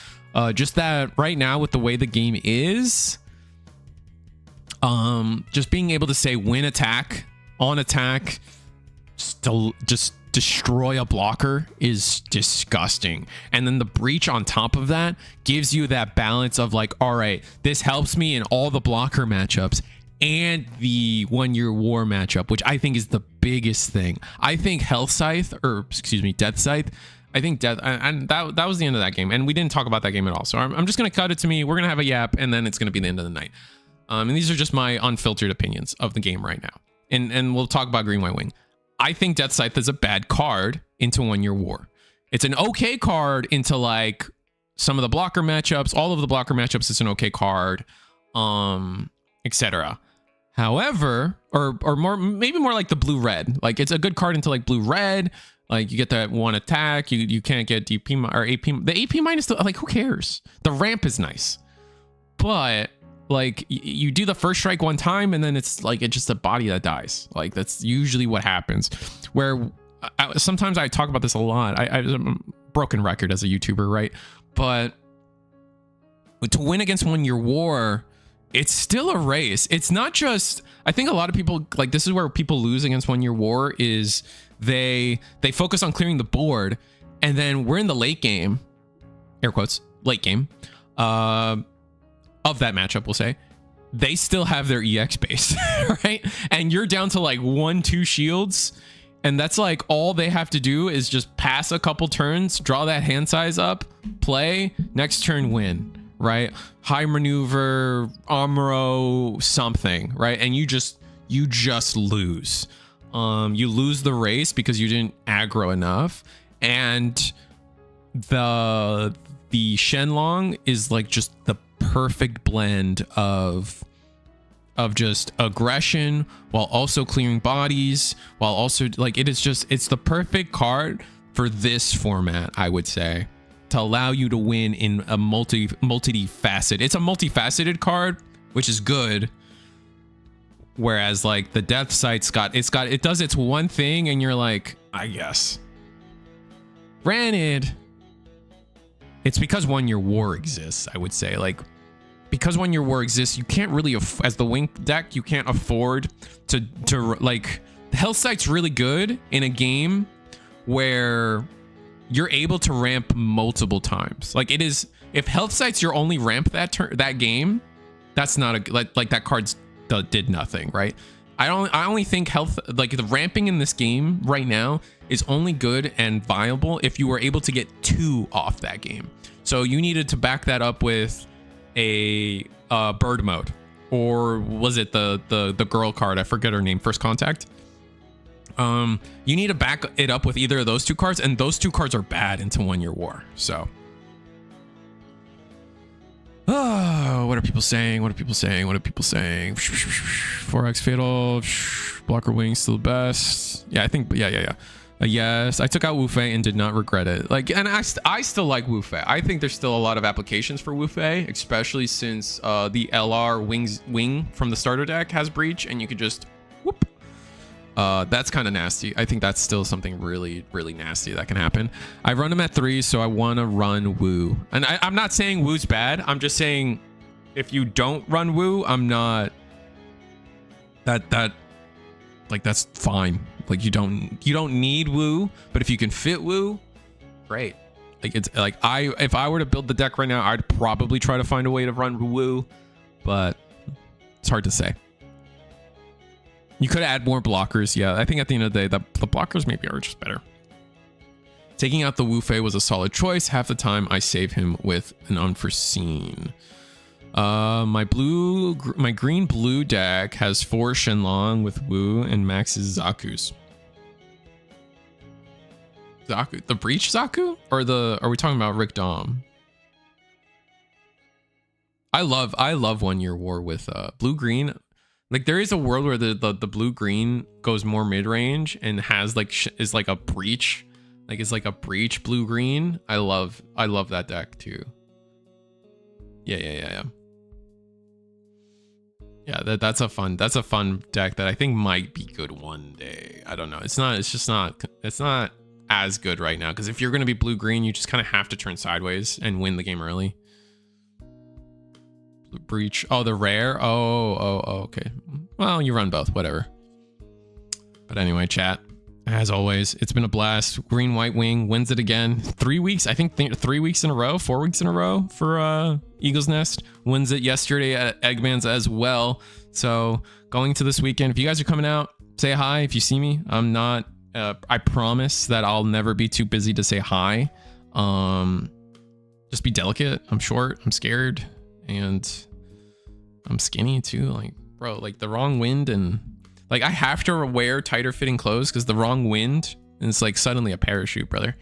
Just that right now with the way the game is, just being able to say win attack on attack, still just destroy a blocker is disgusting. And then the breach on top of that gives you that balance of like, all right, this helps me in all the blocker matchups and the 1 Year War matchup, which I think is the biggest thing. I think Death Scythe, I think death, and that was the end of that game, and we didn't talk about that game at all. So I'm just gonna cut it to me. We're gonna have a yap, and then it's gonna be the end of the night. And these are just my unfiltered opinions of the game right now. And we'll talk about Green White Wing. I think Death Scythe is a bad card into 1 Year War. It's an okay card into like some of the blocker matchups. All of the blocker matchups, it's an okay card, etc. However, or more, maybe more like the blue red. Like it's a good card into like blue red. Like you get that one attack. You can't get DP or AP. The AP minus, like who cares? The ramp is nice, but like you do the first strike one time and then it's like it's just a body that dies. Like that's usually what happens. Where sometimes I talk about this a lot. I'm a broken record as a YouTuber, right? But to win against 1 Year War, it's still a race. It's not just, I think a lot of people, like this is where people lose against 1 Year War is they focus on clearing the board, and then we're in the late game, air quotes, late game, of that matchup, we'll say. They still have their EX base, right? And you're down to like 1-2 shields, and that's like all they have to do is just pass a couple turns, draw that hand size up, play, next turn win. Right, high maneuver, Amuro, something, right, and you just lose. You lose the race because you didn't aggro enough, and the Shenlong is like just the perfect blend of just aggression while also clearing bodies, while also like it's the perfect card for this format, I would say, to allow you to win in a multifaceted. It's a multifaceted card, which is good. Whereas like the Death Scythe's it does its one thing, and you're like, I guess. Granted, it's because 1 Year War exists. I would say like because 1 Year War exists, you can't really as the Wink deck, you can't afford to like Health Sight's really good in a game where you're able to ramp multiple times. Like it is, if Health Sight's your only ramp that game, that's not a like that card's did nothing, right? I only think health, like the ramping in this game right now is only good and viable if you were able to get 2 off that game. So you needed to back that up with a bird mode, or was it the girl card? I forget her name. First Contact. You need to back it up with either of those 2 cards, and those 2 cards are bad into 1 Year War. So, what are people saying? 4x Fatal, Blocker Wing still the best. Yeah, I think, yeah. Yes, I took out Wu Fei and did not regret it. Like, and I still like Wu Fei. I think there's still a lot of applications for Wu Fei, especially since the LR wing from the starter deck has Breach, and you could just whoop. That's kind of nasty. I think that's still something really, really nasty that can happen. I run him at 3, so I want to run Wu. And I'm not saying Wu's bad. I'm just saying if you don't run Wu, I'm not... Like, that's fine. Like, you don't need Wu, but if you can fit Wu, great. Like, it's like, if I were to build the deck right now, I'd probably try to find a way to run Wu, but it's hard to say. You could add more blockers. Yeah, I think at the end of the day, the blockers maybe are just better. Taking out the Wu Fei was a solid choice. Half the time, I save him with an unforeseen. My green blue deck has 4 Shenlong with Wu and maxes Zaku's. Zaku, the Breach Zaku, or are we talking about Rick Dom? I love 1 Year War with blue green. Like there is a world where the blue green goes more mid range and has like is like a breach, like it's like a breach blue green. I love that deck too. Yeah. Yeah, that's a fun deck that I think might be good one day. I don't know. It's not as good right now, because if you're gonna be blue green, you just kind of have to turn sideways and win the game early. Breach. Oh, the rare. Oh, okay. Well, you run both, whatever. But anyway, chat, as always, it's been a blast. Green White Wing wins it again. 3 weeks, I think 3 weeks in a row, 4 weeks in a row for Eagle's Nest. Wins it yesterday at Eggman's as well. So going to this weekend, if you guys are coming out, say hi if you see me. I'm not I promise that I'll never be too busy to say hi. Just be delicate. I'm short, I'm scared, and I'm skinny too. Like, bro, like the wrong wind, and like I have to wear tighter fitting clothes because the wrong wind, and it's like suddenly a parachute, brother.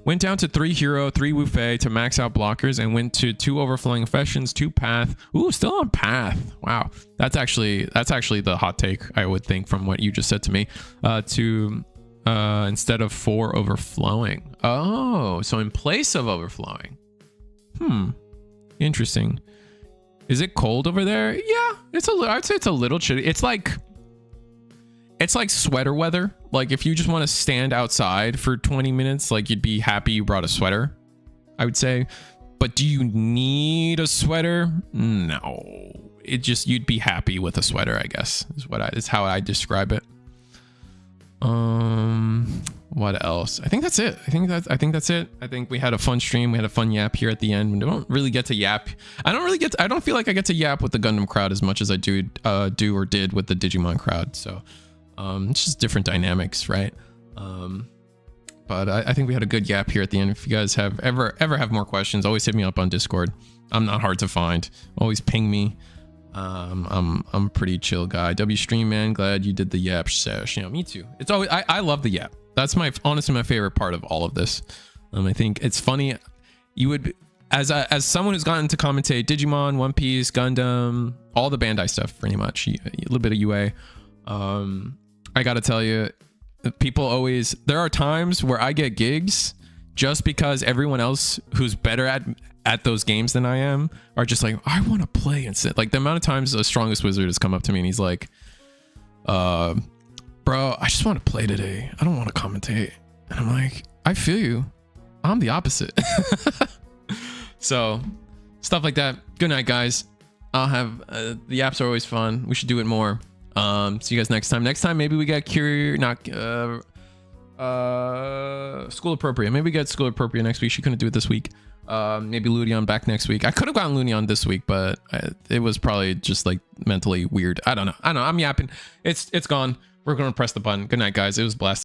Went down to 3 hero, 3 Wufei to max out blockers, and went to 2 overflowing affections, 2 path. Ooh, still on path. Wow, that's actually the hot take, I would think, from what you just said to me. Instead of 4 overflowing. Oh, so in place of overflowing. Interesting. Is it cold over there? Yeah, I'd say it's a little chilly. It's like sweater weather. Like if you just want to stand outside for 20 minutes, like you'd be happy you brought a sweater, I would say. But do you need a sweater? No. You'd be happy with a sweater, I guess, is how I describe it. What else? I think that's it. I think that's it. I think we had a fun stream. We had a fun yap here at the end. We don't really get to yap. I don't feel like I get to yap with the Gundam crowd as much as I do or did with the Digimon crowd. So it's just different dynamics, right? But I think we had a good yap here at the end. If you guys have ever have more questions, always hit me up on Discord. I'm not hard to find. Always ping me. I'm a pretty chill guy. W stream, man, glad you did the yap sesh. You know, me too. It's always I love the yap. That's honestly my favorite part of all of this. I think it's funny. You would, as someone who's gotten to commentate Digimon, One Piece, Gundam, all the Bandai stuff, pretty much, a little bit of UA. I gotta tell you, there are times where I get gigs just because everyone else who's better at those games than I am are just like, I want to play and sit. Like the amount of times the Strongest Wizard has come up to me and he's like, bro, I just want to play today. I don't want to commentate. And I'm like, I feel you. I'm the opposite. So stuff like that. Good night, guys. I'll have the apps are always fun. We should do it more. See you guys next time. Next time maybe we get school appropriate. Maybe we get school appropriate next week. She couldn't do it this week. Maybe Ludion back next week. I could have gotten Ludion this week, but it was probably just like mentally weird. I don't know. I'm yapping. It's gone. We're gonna press the button. Good night, guys. It was blessed.